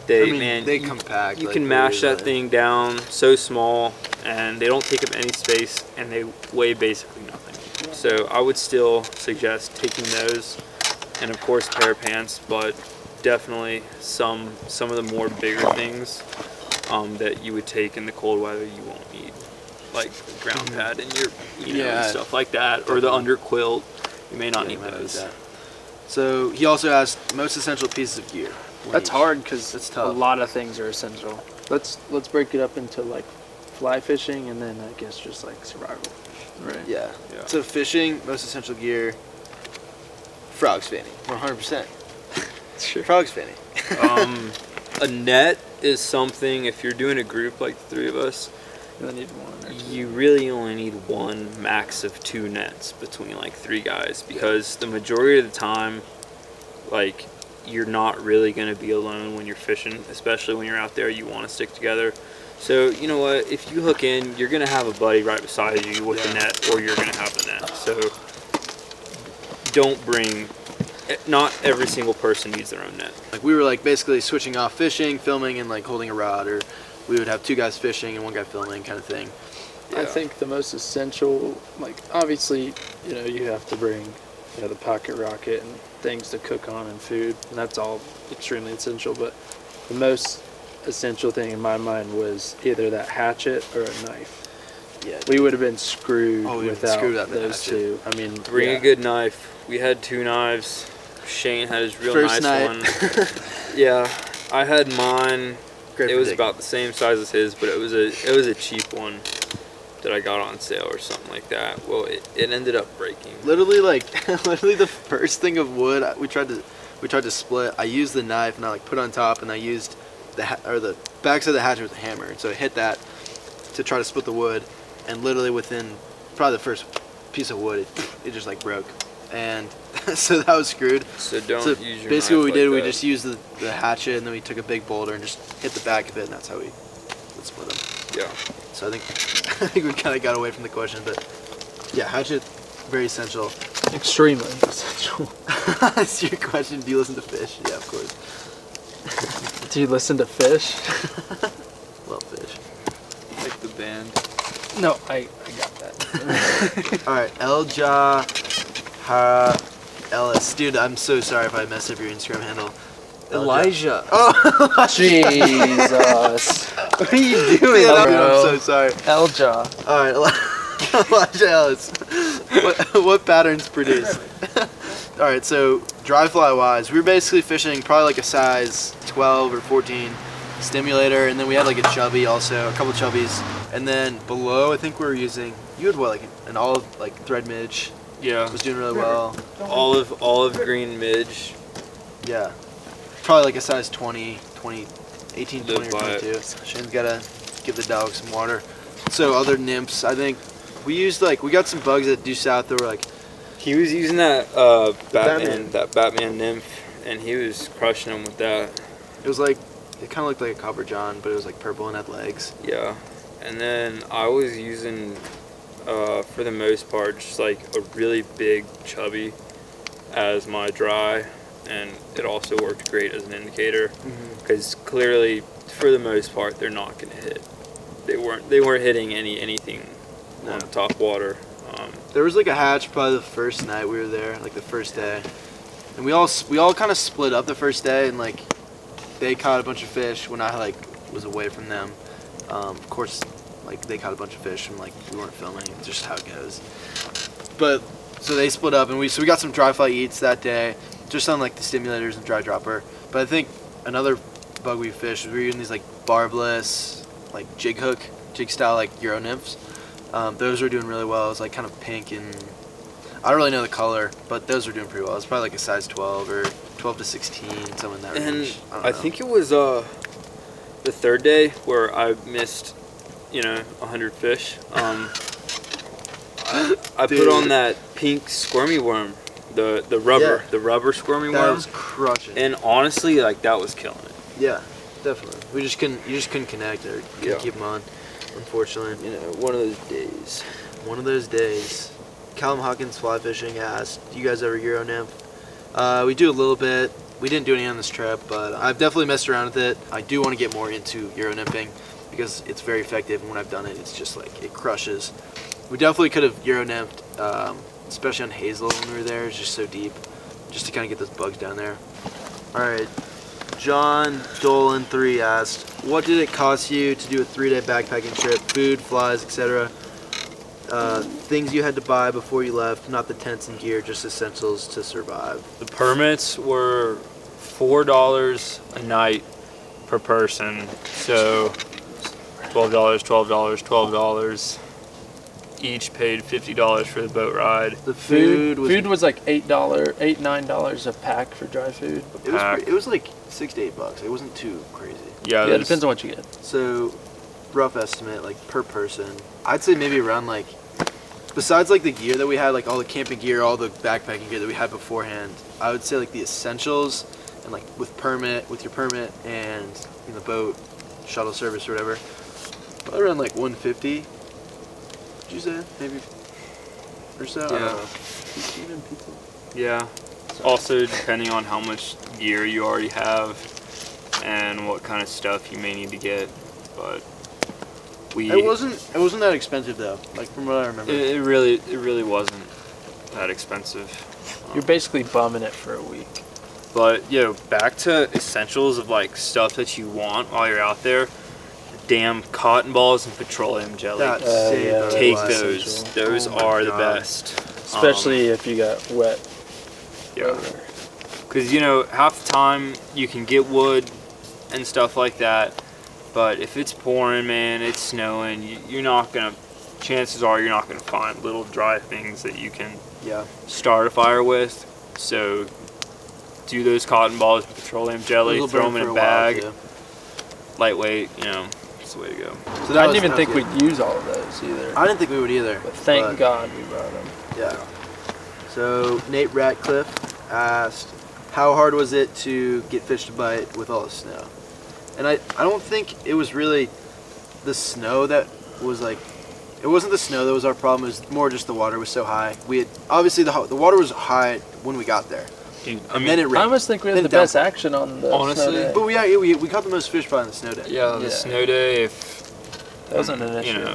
they compact. You like, can mash really, that thing down so small, and they don't take up any space, and they weigh basically nothing. So I would still suggest taking those, and of course a pair of pants, but definitely some of the more bigger things that you would take in the cold weather you won't need, like the ground pad and your and stuff like that, or the under quilt. You may not need those. So he also asked most essential pieces of gear. That's hard because That's a tough. lot of things are essential. Let's break it up into like fly fishing and then I guess just like survival. Right. Yeah. Yeah. So fishing, most essential gear. Frogs fanny, 100%. Sure. Frogs fanny. A net is something, if you're doing a group like the three of us, You only need one. Or two. you really only need one, max of 2 nets between like 3 guys, because the majority of the time, like, you're not really going to be alone when you're fishing, especially when you're out there. You want to stick together. So, you know what, if you hook in, you're going to have a buddy right beside you with the net, or you're going to have the net. So don't bring, not every single person needs their own net. Like we were like basically switching off fishing, filming, and like holding a rod, or we would have 2 guys fishing and 1 guy filming, kind of thing. I think the most essential, like obviously, you know, you have to bring, you know, the pocket rocket and things to cook on and food, and that's all extremely essential. But the most essential thing in my mind was either that hatchet or a knife. Yeah. We would have been screwed Oh, we would've been without screwed without the those hatchet. 2. I mean, Bring a good knife. We had 2 knives. Shane had his real First nice night. one. Yeah, I had mine. Great It for was digging. about the same size as his, but it was a cheap one that I got on sale or something like that. Well, it ended up breaking. Literally, like, literally the first thing of wood we tried to split. I used the knife and I like put it on top, and I used the backside of the hatchet with a hammer. So I hit that to try to split the wood, and literally within probably the first piece of wood, it just like broke, and so that was screwed. So don't So use your basically, what we knife did, like we that. just used the hatchet, and then we took a big boulder and just hit the back of it, and that's how we would split them. Yeah. So I think we kind of got away from the question, but yeah, hatchet, very essential. extremely essential. That's your question. Do you listen to Fish? Yeah, of course. Do you listen to Fish? Love Fish. Like the band. No, I got that. All right, Ellis. Dude, I'm so sorry if I messed up your Instagram handle. Elijah. Oh, Jesus. what are you doing? Dude, I'm bro. so sorry. Elja. All right, Elijah Ellis. what patterns produce? All right, so dry fly wise, we were basically fishing probably like a size 12 or 14 stimulator, and then we had like a chubby also, a couple chubbies, and then below I think we were using, you had what, like an olive like thread midge, Yeah. was doing really well. Olive green midge. Yeah, probably like a size 20, 18, 20 or Live by it. 22. Shane's gotta give the dog some water. So other nymphs, I think we used we got some bugs at due south that were like, He was using that Batman. Batman nymph, and he was crushing them with that. it was like, it kind of looked like a copper john, but it was like purple and had legs. Yeah. And then I was using, for the most part, just like a really big chubby as my dry, and it also worked great as an indicator because clearly, for the most part, they're not going to hit. They weren't hitting anything No. on top water. There was like a hatch probably the first night we were there, like the first day, and we all kind of split up the first day, and like they caught a bunch of fish when I like was away from them. Of course, like they caught a bunch of fish and like we weren't filming. It's just how it goes. But so they split up, and we got some dry fly eats that day, just on like the stimulators and dry dropper. But I think another bug we fished was we were using these like barbless, like jig style like Euro nymphs. Those were doing really well. It was like kind of pink, and I don't really know the color, but those were doing pretty well. It was probably like a size 12 or 12 to 16, something in that range. And don't I know. think it was the third day where I missed, 100 fish. I put on that pink squirmy worm, the rubber squirmy that worm, was crushing. and honestly, like that was killing it. Yeah, definitely. You just couldn't connect or couldn't Yeah. keep them on, unfortunately. One of those days. One of those days. Callum Hawkins fly fishing asked, "Do you guys ever Euro nymph?" We do a little bit. We didn't do any on this trip, but I've definitely messed around with it. I do want to get more into Euro nymphing because it's very effective, and when I've done it, it's just like it crushes. We definitely could have Euro nymphed, especially on Hazel when we were there. It's just so deep, just to kind of get those bugs down there. All right. John Dolan 3 asked, "What did it cost you to do a 3-day backpacking trip? Food, flies, etc. Things you had to buy before you left, not the tents and gear, just essentials to survive." The permits were $4 a night per person, so $12. Each paid $50 for the boat ride. The food was like $9 a pack for dry food. it was like $6 to $8. It wasn't too crazy. Yeah, Yeah, it depends on what you get. So, rough estimate, like per person, I'd say maybe around like, besides like the gear that we had, like all the camping gear, all the backpacking gear that we had beforehand, I would say like the essentials and like with your permit and the boat shuttle service or whatever, probably around like 150. Would you say maybe or so? I don't Yeah. know. Even people. Yeah. Also, depending on how much gear you already have and what kind of stuff you may need to get, but It wasn't that expensive though. Like from what I remember. it really wasn't that expensive. You're basically bumming it for a week. But back to essentials of like stuff that you want while you're out there. Damn cotton balls and petroleum jelly. That saved yeah. our Take lives. those. essential. Those Oh my are the God. best. Especially if you got wet. Yeah. Because, half the time you can get wood and stuff like that, but if it's pouring, man, it's snowing, chances are you're not going to find little dry things that you can Yeah. start a fire with. So do those cotton balls with petroleum jelly, It'll throw burn them in for a while, bag, too. lightwait, it's the way to go. So I was- didn't even that think was good. we'd use all of those either. I didn't think we would either. But thank God we brought them. Yeah. So Nate Ratcliffe asked, "How hard was it to get fish to bite with all the snow?" And I don't think it was really the snow that was like. It wasn't the snow that was our problem. It was more just the water was so high. We had obviously the water was high when we got there, Dude, and then it rained. I almost think we had Then the dump best action on the Honestly, snow day. But we caught the most fish probably on the snow day. yeah, the Yeah. snow day, if That wasn't an issue.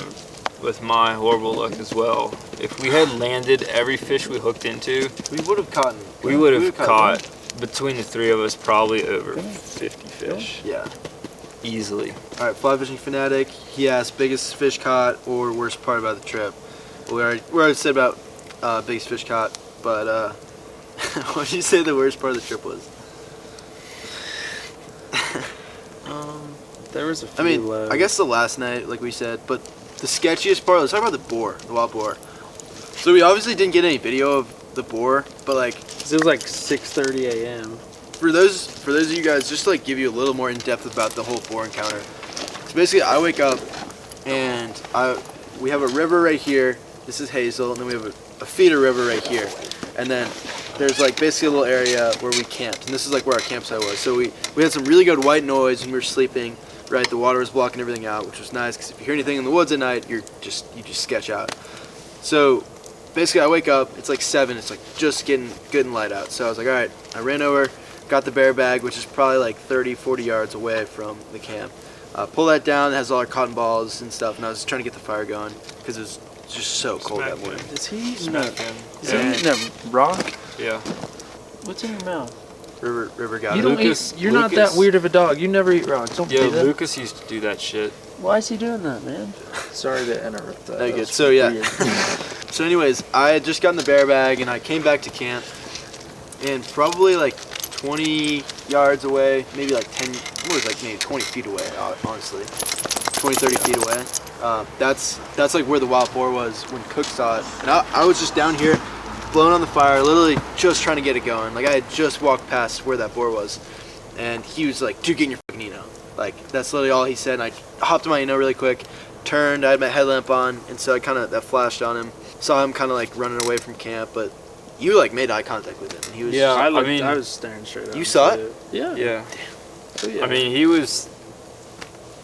with my horrible luck as well, if we had landed every fish we hooked into, We would have caught. we would have caught, between the three of us, probably over 50 fish. Yeah. Easily. All right, fly fishing fanatic. He asked, biggest fish caught or worst part about the trip. We already said about biggest fish caught. But what did you say the worst part of the trip was? There was a few I mean, lows. I guess the last night, like we said, but the sketchiest part, let's talk about the boar, the wild boar. So we obviously didn't get any video of the boar, but like, 'Cause it was like 6:30 a.m. for those of you guys, just to like give you a little more in depth about the whole boar encounter. So basically, I wake up and we have a river right here. This is Hazel, and then we have a feeder river right here, and then there's like basically a little area where we camped, and this is like where our campsite was. So we had some really good white noise when we were sleeping. Right, the water was blocking everything out, which was nice because if you hear anything in the woods at night, you just sketch out. So basically, I wake up. It's like 7. It's like just getting good and light out. So I was like, all right. I ran over, got the bear bag, which is probably like 30, 40 yards away from the camp. Pull that down. It has all our cotton balls and stuff. And I was trying to get the fire going because it was just so cold that morning. Is he eating Smack a, him. is he eating a rock? Yeah. What's in your mouth? River got You it. don't Lucas- eat. You're not that Lucas- weird of a dog. You never eat rocks. Don't Yeah, do that. Lucas used to do that shit. Why is he doing that, man? Sorry to interrupt that. Very That good. was So yeah. weird. So anyways, I had just gotten the bear bag and I came back to camp, and probably like 20 yards away, maybe like 10, what was like maybe 20 feet away, honestly, 20, 30 feet away. That's like where the wild boar was when Cook saw it, and I was just down here, blowing on the fire, literally just trying to get it going. Like I had just walked past where that boar was, and he was like, "Dude, get in your fucking Eno." Like that's literally all he said. And I hopped in my Eno really quick, turned, I had my headlamp on, and so I that flashed on him. Saw him kind of like running away from camp, but you like made eye contact with him. And he was Yeah. I mean- was staring straight at him. You saw it? too. Yeah. Yeah. Oh, yeah. I mean, he was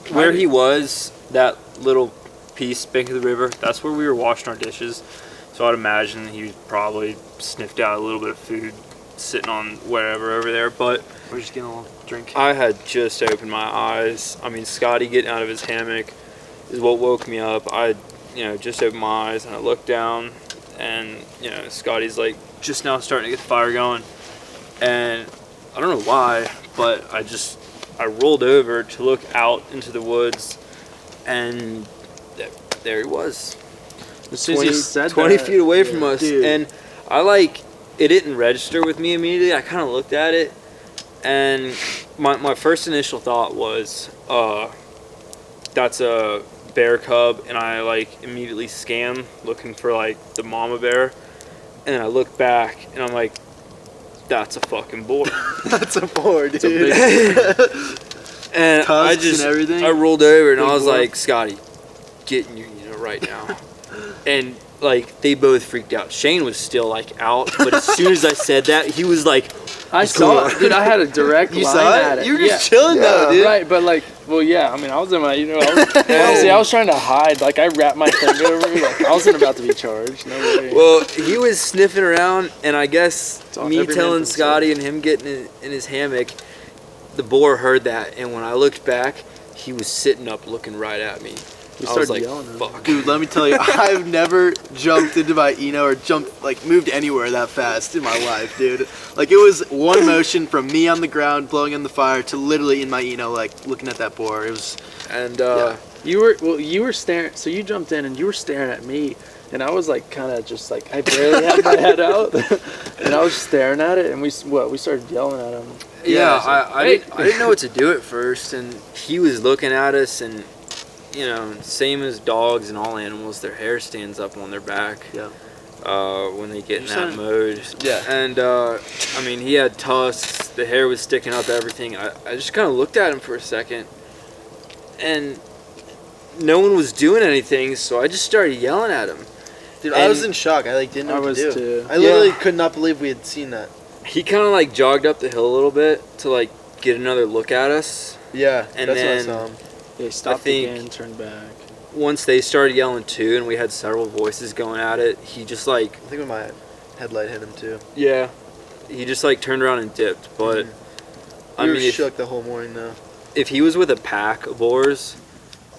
where he was. That little piece bank of the river. That's where we were washing our dishes. So I'd imagine he probably sniffed out a little bit of food sitting on wherever over there. But we're just getting a little drink. I had just opened my eyes. I mean, Scotty getting out of his hammock is what woke me up. I, just opened my eyes and I looked down, and Scotty's like just now starting to get the fire going, and I don't know why, but I rolled over to look out into the woods, and there he was. As soon as you said 20 that, feet away from us, dude. and it didn't register with me immediately. I kind of looked at it, and my first initial thought was, that's a bear cub, and I immediately scan looking for the mama bear, and then I look back and I'm like, that's a fucking boar. That's a boar, dude. And Tusks and everything? I rolled over and Big I was boar? like, Scotty, get in your right now. And they both freaked out. Shane was still out, but as soon as I said that, he was like, I saw it, dude. I had a direct You line saw at it? it. You were just chilling though, dude. Right, but I was in my, honestly, I was trying to hide. I wrapped my thing over me. I wasn't about to be charged. No way. well, he was sniffing around, and I guess all me every man telling for Scotty and him getting in his hammock, the boar heard that, and when I looked back, he was sitting up looking right at me. We I was started like, yelling at him. fuck. Dude, let me tell you, I've never jumped into my Eno or moved anywhere that fast in my life, dude. It was one motion from me on the ground blowing on the fire to literally in my Eno, looking at that boar. It was, And yeah. You were staring. So you jumped in and you were staring at me, and I was kind of just I barely had my head out, and I was staring at it, and we started yelling at him. Yeah, I Hey. didn't know what to do at first, and he was looking at us, and same as dogs and all animals, their hair stands up on their back. Yeah. When they get in You're that saying- mode. Yeah. And he had tusks, the hair was sticking up, everything. I just kind of looked at him for a second, and no one was doing anything, so I just started yelling at him. dude, I was in shock. I didn't know I what to was do. too. I literally could not believe we had seen that. He kind of jogged up the hill a little bit to get another look at us. Yeah, And that's then- what I saw him. They stopped think- again, turned back. Once they started yelling too, and we had several voices going at it, he just I think when my headlight hit him too. yeah, he just turned around and dipped. But We I were mean, shook the whole morning though, if he was with a pack of boars,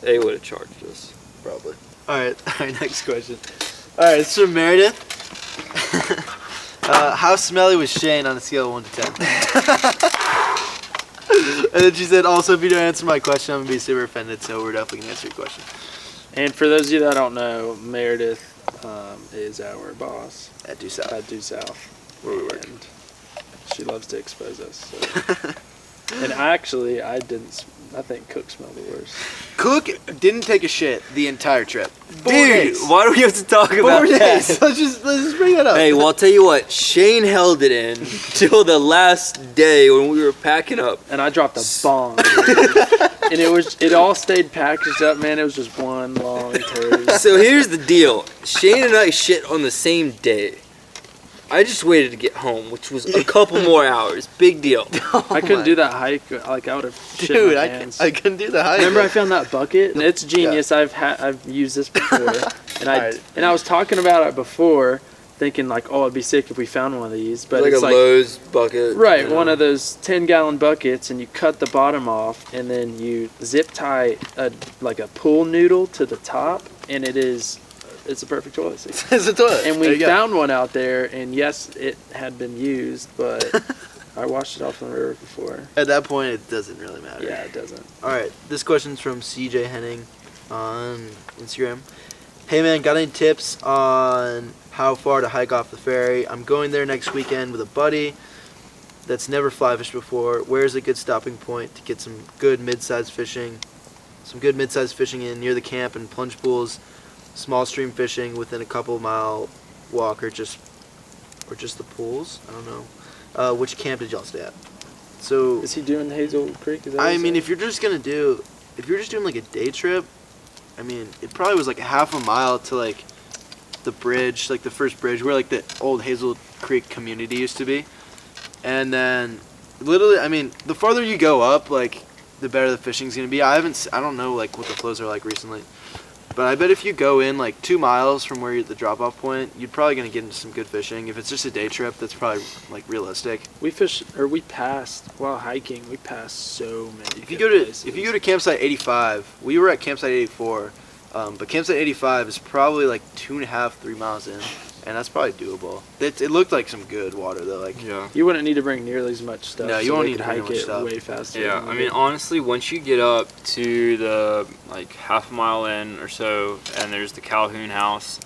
they would have charged us. probably. All right, next question. All right, it's from Meredith. How smelly was Shane on a scale of 1 to 10? And then she said, also, if you don't answer my question, I'm going to be super offended, so we're definitely going to answer your question. And for those of you that don't know, Meredith is our boss At Due South. at Due South. Where we work. And she loves to expose us. So. And I think Cook smelled the worst. Cook didn't take a shit the entire trip. 4 Dude, days. why do we have to talk 4 about days. that? Let's just bring that up. Hey, well, I'll tell you what. Shane held it in till the last day when we were packing up. And I dropped a bomb. And it all stayed packaged up, man. It was just one long turd. So here's the deal. Shane and I shit on the same day. I just waited to get home, which was a couple more hours. Big deal. I couldn't do that hike. Like, I would have shit Dude, my I pants. couldn't do the hike. Remember I found that bucket? And it's genius. I've used this before. And I was talking about it before, thinking like, oh, it'd be sick if we found one of these. But Like it's a Lowe's bucket. right, you know. one of those 10-gallon buckets, and you cut the bottom off, and then you zip tie like a pool noodle to the top, and it's a perfect toilet seat. It's a toilet. And There we you go. found one out there, and yes, it had been used, but I washed it off in the river before. At that point, it doesn't really matter. Yeah, it doesn't. All right, this question's from CJ Henning on Instagram. Hey man, got any tips on how far to hike off the ferry? I'm going there next weekend with a buddy that's never fly fished before. Where's a good stopping point to get some good mid-sized fishing? Some good mid-sized fishing in near the camp and plunge pools, small stream fishing within a couple mile walk, or just the pools. I don't know. Which camp did y'all stay at? So Is he doing Hazel Creek? Is that I mean, if you're just doing like a day trip, I mean, it probably was like a half a mile to like the bridge, like the first bridge where like the old Hazel Creek community used to be. And then literally, I mean, the farther you go up, like the better the fishing's going to be. I don't know like what the flows are like recently. But I bet if you go in like 2 miles from where you're at the drop-off point, you're probably going to get into some good fishing. If it's just a day trip, that's probably like realistic. we passed while hiking. We passed so many. If you good go to campsite 85, we were at campsite 84, but campsite 85 is probably like 2.5, 3 miles in, and that's probably doable. It looked like some good water though. Like Yeah. You wouldn't need to bring nearly as much stuff. No, you so won't we need could to bring hike much it stuff. way faster. Yeah, than I we mean, did. honestly, once you get up to the like half a mile in or so, and there's the Calhoun house,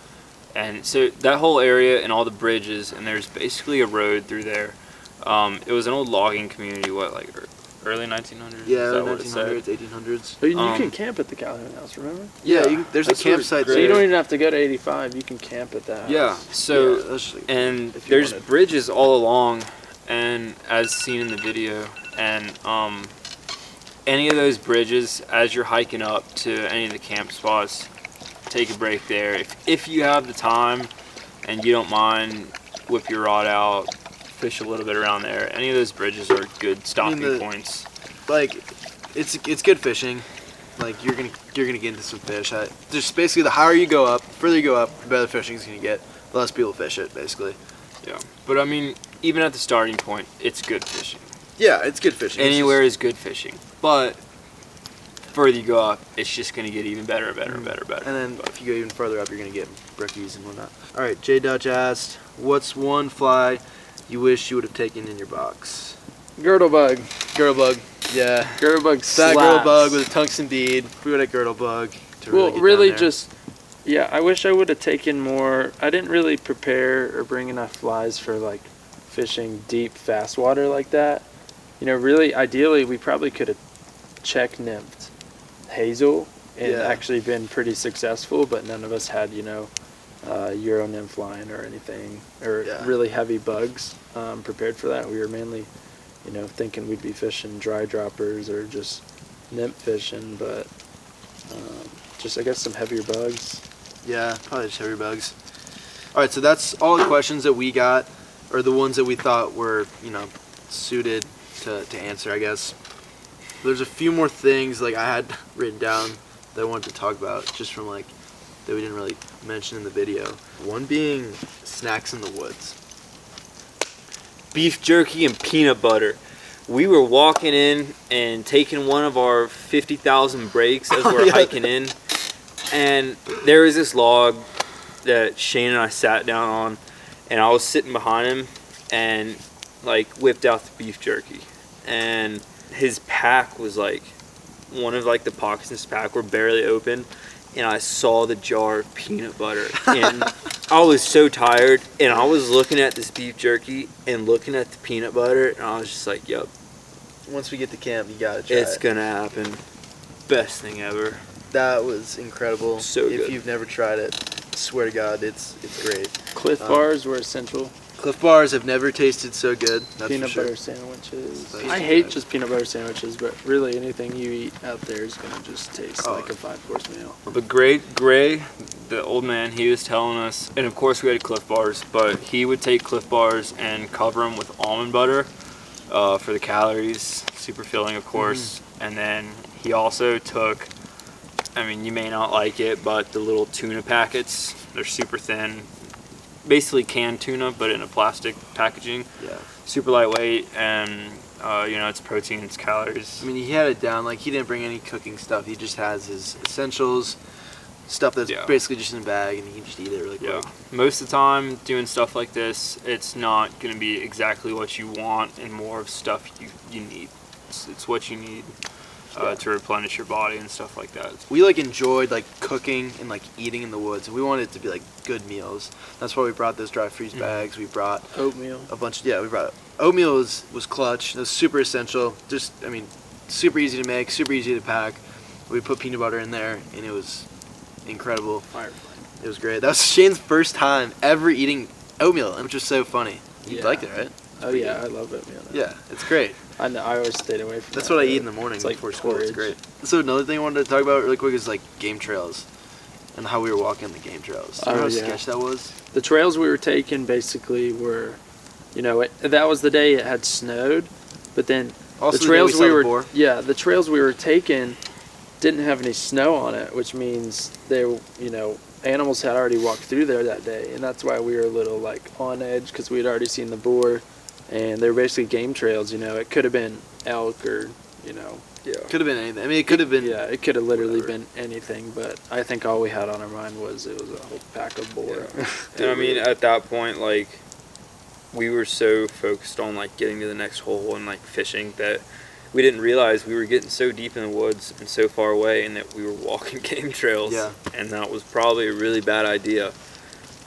and so that whole area and all the bridges, and there's basically a road through there. It was an old logging community, like early 1900s? yeah, Is that what it said? 1900s, 1800s. But you can camp at the Calhoun house, remember? Yeah, there's a that's really campsite So there. you don't even have to go to 85. You can camp at that house. Yeah, so Yeah, that's just like- and if you there's wanted. bridges all along, and as seen in the video, and any of those bridges, as you're hiking up to any of the camp spots, take a break there. If you have the time and you don't mind, whip your rod out, fish a little bit around there. Any of those bridges are good stopping points. Like, it's good fishing. Like you're gonna get into some fish. Just basically the higher you go up, the further you go up, the better the fishing's gonna get. The less people fish it, basically. Yeah, but I mean, even at the starting point, it's good fishing. Yeah, it's good fishing. It's Anywhere is good fishing, but further you go up, it's just gonna get even better, better. And then if you go even further up, you're gonna get brookies and whatnot. All right, J Dutch asked, "What's one fly you wish you would have taken in your box?" Girdle bug. Girdle bug. Yeah. Girdle bug That slaps. girdle bug with a tungsten bead. We would have girdle bug. To Well, get really down there. just, yeah, I wish I would have taken more. I didn't really prepare or bring enough flies for like fishing deep, fast water like that. You know, really, ideally, we probably could have check nymphed hazel and Yeah. actually been pretty successful, but none of us had, you know, Euro nymph line or anything, or Yeah. really heavy bugs prepared for that. We were mainly, you know, thinking we'd be fishing dry droppers or just nymph fishing, but just, I guess, some heavier bugs. Yeah, probably just heavy bugs. All right, so that's all the questions that we got, or the ones that we thought were, you know, suited to answer, I guess. There's a few more things like I had written down that I wanted to talk about, just from like that we didn't really mention in the video. One being snacks in the woods. Beef jerky and peanut butter. We were walking in and taking one of our 50,000 breaks as we're Yeah. hiking in, and there was this log that Shane and I sat down on, and I was sitting behind him and like whipped out the beef jerky, and his pack was like, one of like the pockets in his pack were barely open, and I saw the jar of peanut butter, and I was so tired, and I was looking at this beef jerky and looking at the peanut butter, and I was just like, "Yep, Once we get to camp, you gotta try it's it. gonna happen." Best thing ever. That was incredible. So if good. you've never tried it, swear to God, it's great. Cliff Bars were essential. Cliff Bars have never tasted so good. That's Peanut for sure. butter sandwiches. Spicy I hate bread. just peanut butter sandwiches, but really anything you eat out there is gonna just taste Oh. like a 5-course meal. The great Gray, the old man, he was telling us, and of course we had Cliff Bars, but he would take Cliff Bars and cover them with almond butter for the calories, super filling, of course. And then he also took, I mean, you may not like it, but the little tuna packets, they're super thin. Basically canned tuna, but in a plastic packaging. Yeah. Super lightweight, and it's protein, it's calories. I mean, he had it down. Like, he didn't bring any cooking stuff. He just has his essentials, stuff that's Yeah. basically just in a bag, and he can just eat it really quick. Yeah. Most of the time, doing stuff like this, it's not going to be exactly what you want, and more of stuff you need. It's what you need to replenish your body and stuff like that. We like enjoyed like cooking and like eating in the woods, and we wanted it to be like good meals. That's why we brought those dry freeze bags. We brought Oatmeal. a bunch. We brought oatmeal was clutch. It was super essential. Just super easy to make, super easy to pack. We put peanut butter in there, and it was incredible. Firefly. It was great. That was Shane's first time ever eating oatmeal, which was so funny. You Yeah. liked it, right? Oh yeah, I love oatmeal. Yeah, it's great. I know. I always stayed away from. That's that, what I though. eat in the morning It's like before school. It's porridge. great. So another thing I wanted to talk about really quick is like game trails and how we were walking the game trails. Oh, Remember how yeah. sketch that was? The trails we were taking basically were, that was the day it had snowed, but then Also, the trails the day we saw the were boar. the trails we were taking didn't have any snow on it, which means animals had already walked through there that day, and that's why we were a little like on edge because we had already seen the boar, and they were basically game trails. It could have been elk or Yeah. Could have been anything. I mean, it could have been. yeah, it could have literally whatever. been anything, but I think all we had on our mind was it was a whole pack of boar. And I mean, at that point, like, we were so focused on like getting to the next hole and like fishing that we didn't realize we were getting so deep in the woods and so far away, and that we were walking game trails. Yeah. And that was probably a really bad idea.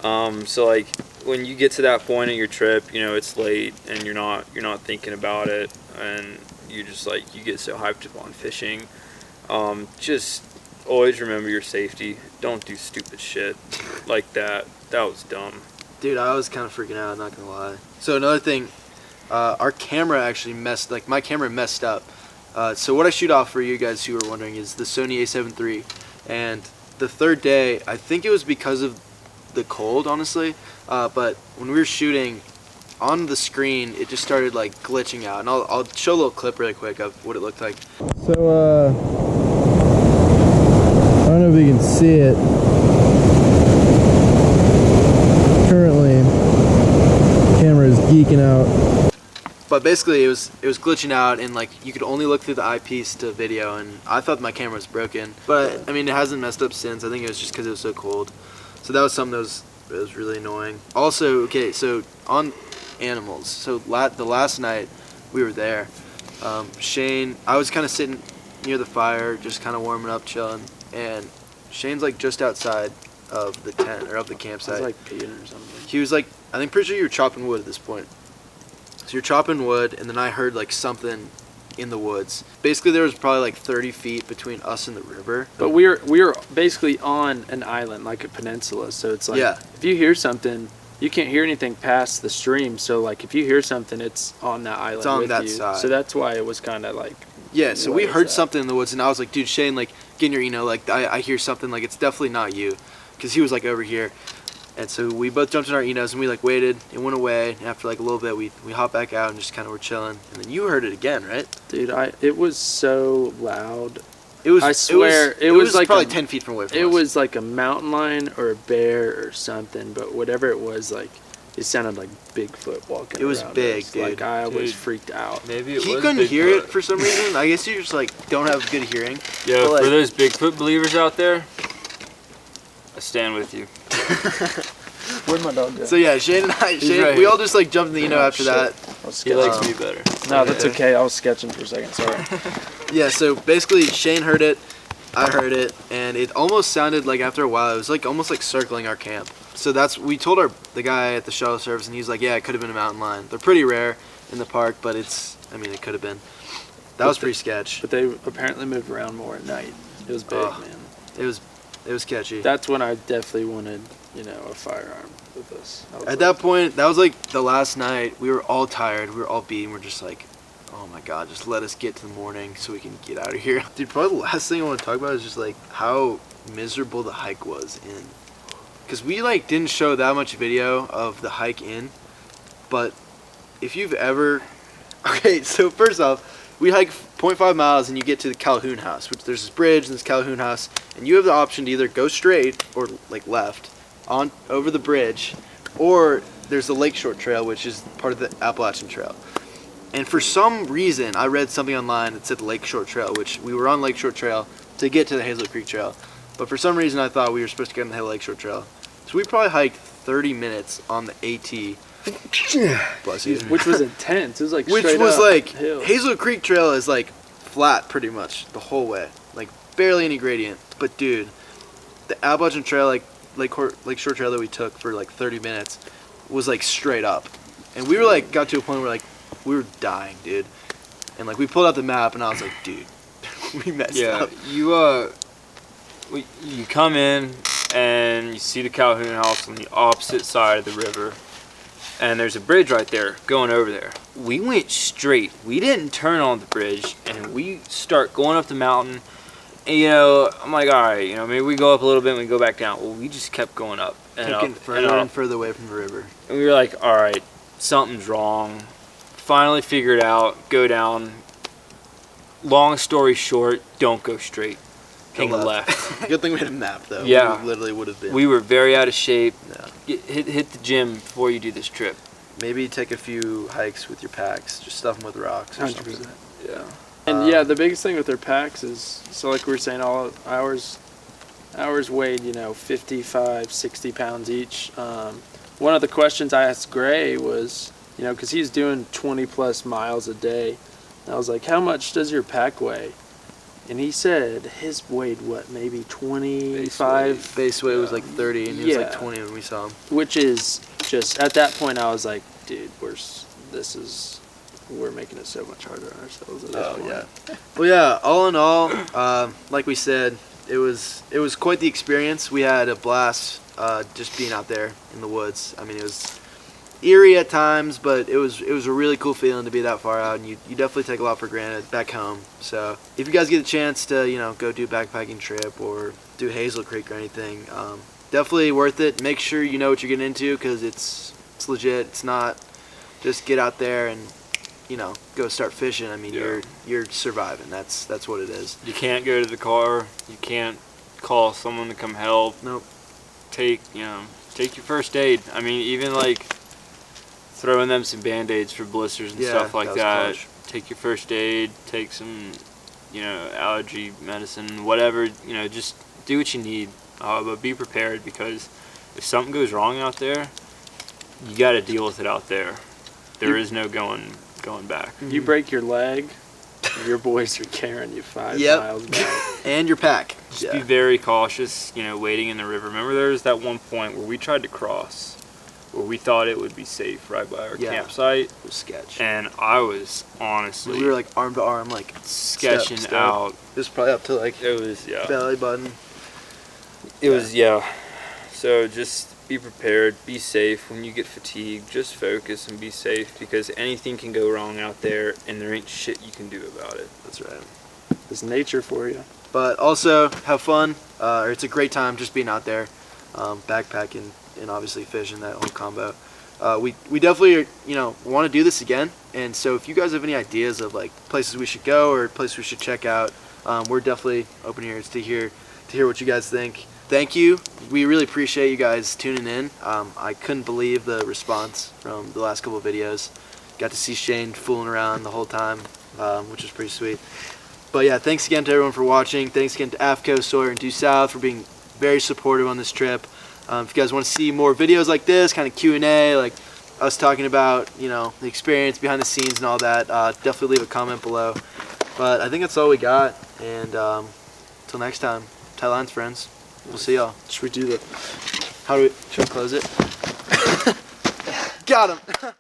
So like when you get to that point in your trip, it's late and you're not thinking about it, and you just like you get so hyped up on fishing. Just always remember your safety. Don't do stupid shit like that. That was dumb. Dude, I was kind of freaking out. Not gonna lie. So another thing, our camera actually my camera messed up. So what I shoot off for you guys who are wondering is the Sony A7 III, and the third day, I think it was because of the cold, honestly. But when we were shooting, on the screen, it just started like glitching out, and I'll show a little clip really quick of what it looked like. So, I don't know if you can see it. Currently, the camera is geeking out. But basically, it was glitching out, and like you could only look through the eyepiece to video, and I thought my camera was broken. But I mean, it hasn't messed up since. I think it was just because it was so cold. So that was something that was really annoying. Also, okay, so on animals. So the last night we were there, Shane, I was kind of sitting near the fire, just kind of warming up, chilling, and Shane's like just outside of the tent or of the I was campsite. like peeing or something. He was like, I think pretty sure you were chopping wood at this point. So you're chopping wood, and then I heard like something in the woods. Basically, there was probably like 30 feet between us and the river. But we were basically on an island, like a peninsula. So it's like, Yeah. if you hear something, you can't hear anything past the stream. So like, if you hear something, it's on that island. It's on with that you. side. So that's why it was kind of like. Yeah, so What we is heard that? something in the woods, and I was like, dude, Shane, like, get in your, like, I hear something, like, it's definitely not you. Because he was, like, over here. And so we both jumped in our Enos, and we, like, waited. It went away. And after, like, a little bit, we hopped back out and just kind of were chilling. And then you heard it again, right? Dude, it was so loud. It was. I swear, it it was like probably a- 10 feet from away from It us. was like a mountain lion or a bear or something, but whatever it was, like, it sounded like Bigfoot walking It was around big, us. dude. Like, I was Dude. freaked out. Maybe it He was couldn't hear it Bigfoot. for some reason. I guess you just, like, don't have good hearing. Yo, But, like- for those Bigfoot believers out there, I stand with you. Where'd my dog go? So, yeah, Shane and I, right we here. all just, like, jumped in the Eno Oh, after shit. that. I was He sketching. likes me better. No, that's okay. I was sketching for a second. Sorry. Yeah, so basically Shane heard it, I heard it, and it almost sounded like after a while, it was like almost like circling our camp. So we told the guy at the shuttle service, and he's like, yeah, it could have been a mountain lion. They're pretty rare in the park, but it could have been. That was pretty sketch. But they apparently moved around more at night. It was big, man. It was sketchy. That's when I definitely wanted, a firearm with us. At that point, that was like the last night. We were all tired. We were all beat. And we're just like, oh my God, just let us get to the morning so we can get out of here. Dude, probably the last thing I want to talk about is just like how miserable the hike was in. Because we like didn't show that much video of the hike in. But if you've ever... Okay, so first off, we hike 0.5 miles and you get to the Calhoun House, which there's this bridge and this Calhoun House, and you have the option to either go straight or like left on over the bridge, or there's the Lakeshore Trail, which is part of the Appalachian Trail. And for some reason, I read something online that said Lakeshore Trail, which we were on Lakeshore Trail to get to the Hazel Creek Trail. But for some reason, I thought we were supposed to get on the Lakeshore Trail. So we probably hiked 30 minutes on the AT. Bless you. Which was intense. It was like Which straight was up like hill. Hazel Creek Trail is like flat pretty much the whole way, like barely any gradient. But dude, the Appalachian Trail, like Lakeshore Trail that we took for like 30 minutes, was like straight up, and we were like got to a point where like we were dying, dude. And like we pulled out the map, and I was like, dude, we messed up. You come in and you see the Calhoun House on the opposite side of the river. And there's a bridge right there going over there. We went straight. We didn't turn on the bridge, and we start going up the mountain. And, I'm like, all right, maybe we go up a little bit and we go back down. Well, we just kept going up and Taking up further and further away from the river. And we were like, all right, something's wrong. Finally figured out, go down. Long story short, don't go straight. Hang left. Good thing we had a map, though. Yeah. We literally would have been. We were very out of shape. Yeah. Hit the gym before you do this trip. Maybe take a few hikes with your packs. Just stuff them with rocks or 100%. something. Yeah. And yeah, the biggest thing with their packs is, so like we were saying, all ours weighed, 55, 60 pounds each. One of the questions I asked Gray was, because he's doing 20 plus miles a day. And I was like, how much does your pack weigh? And he said his weighed Base maybe weight 25. was like 30, and he was like Yeah. 20 when we saw him. Which is just, at that point I was like, dude, we're making it so much harder on ourselves at this point. Yeah. Well, yeah. All in all, like we said, it was quite the experience. We had a blast just being out there in the woods. I mean, it was eerie at times, but it was a really cool feeling to be that far out, and you definitely take a lot for granted back home. So if you guys get a chance to go do a backpacking trip or do Hazel Creek or anything, definitely worth it. Make sure you know what you're getting into, because it's legit. It's not just get out there and go start fishing. I mean, you're surviving. That's what it is. You can't go to the car. You can't call someone to come help. Nope. Take your first aid. I mean, even like throwing them some Band-Aids for blisters and stuff like that. Take your first aid. Take some, allergy medicine, whatever. Just do what you need. But be prepared, because if something goes wrong out there, you got to deal with it out there. There is no going back. You break your leg, your boys are carrying you 5 miles back. And your pack. Just be very cautious, wading in the river. Remember, there was that one point where we tried to cross, where we thought it would be safe right by our campsite. It was sketch. And I was honestly... We were like arm to arm, like sketching step. out. It was probably up to like It was, belly button. It was, So just be prepared, be safe. When you get fatigued, just focus and be safe, because anything can go wrong out there, and there ain't shit you can do about it. That's right. It's nature for you. But also have fun. It's a great time just being out there, backpacking and obviously fishing, that whole combo. We definitely want to do this again, and so if you guys have any ideas of like places we should go or places we should check out, we're definitely open ears to hear what you guys think. Thank you. We really appreciate you guys tuning in. I couldn't believe the response from the last couple of videos. Got to see Shane fooling around the whole time, which was pretty sweet. But yeah, thanks again to everyone for watching. Thanks again to AFCO, Sawyer, and Due South for being very supportive on this trip. If you guys want to see more videos like this, kind of Q&A, like us talking about, the experience behind the scenes and all that, definitely leave a comment below. But I think that's all we got. And Till next time, tight lines, friends. We'll see y'all. Should we do the? Should we close it? Got him.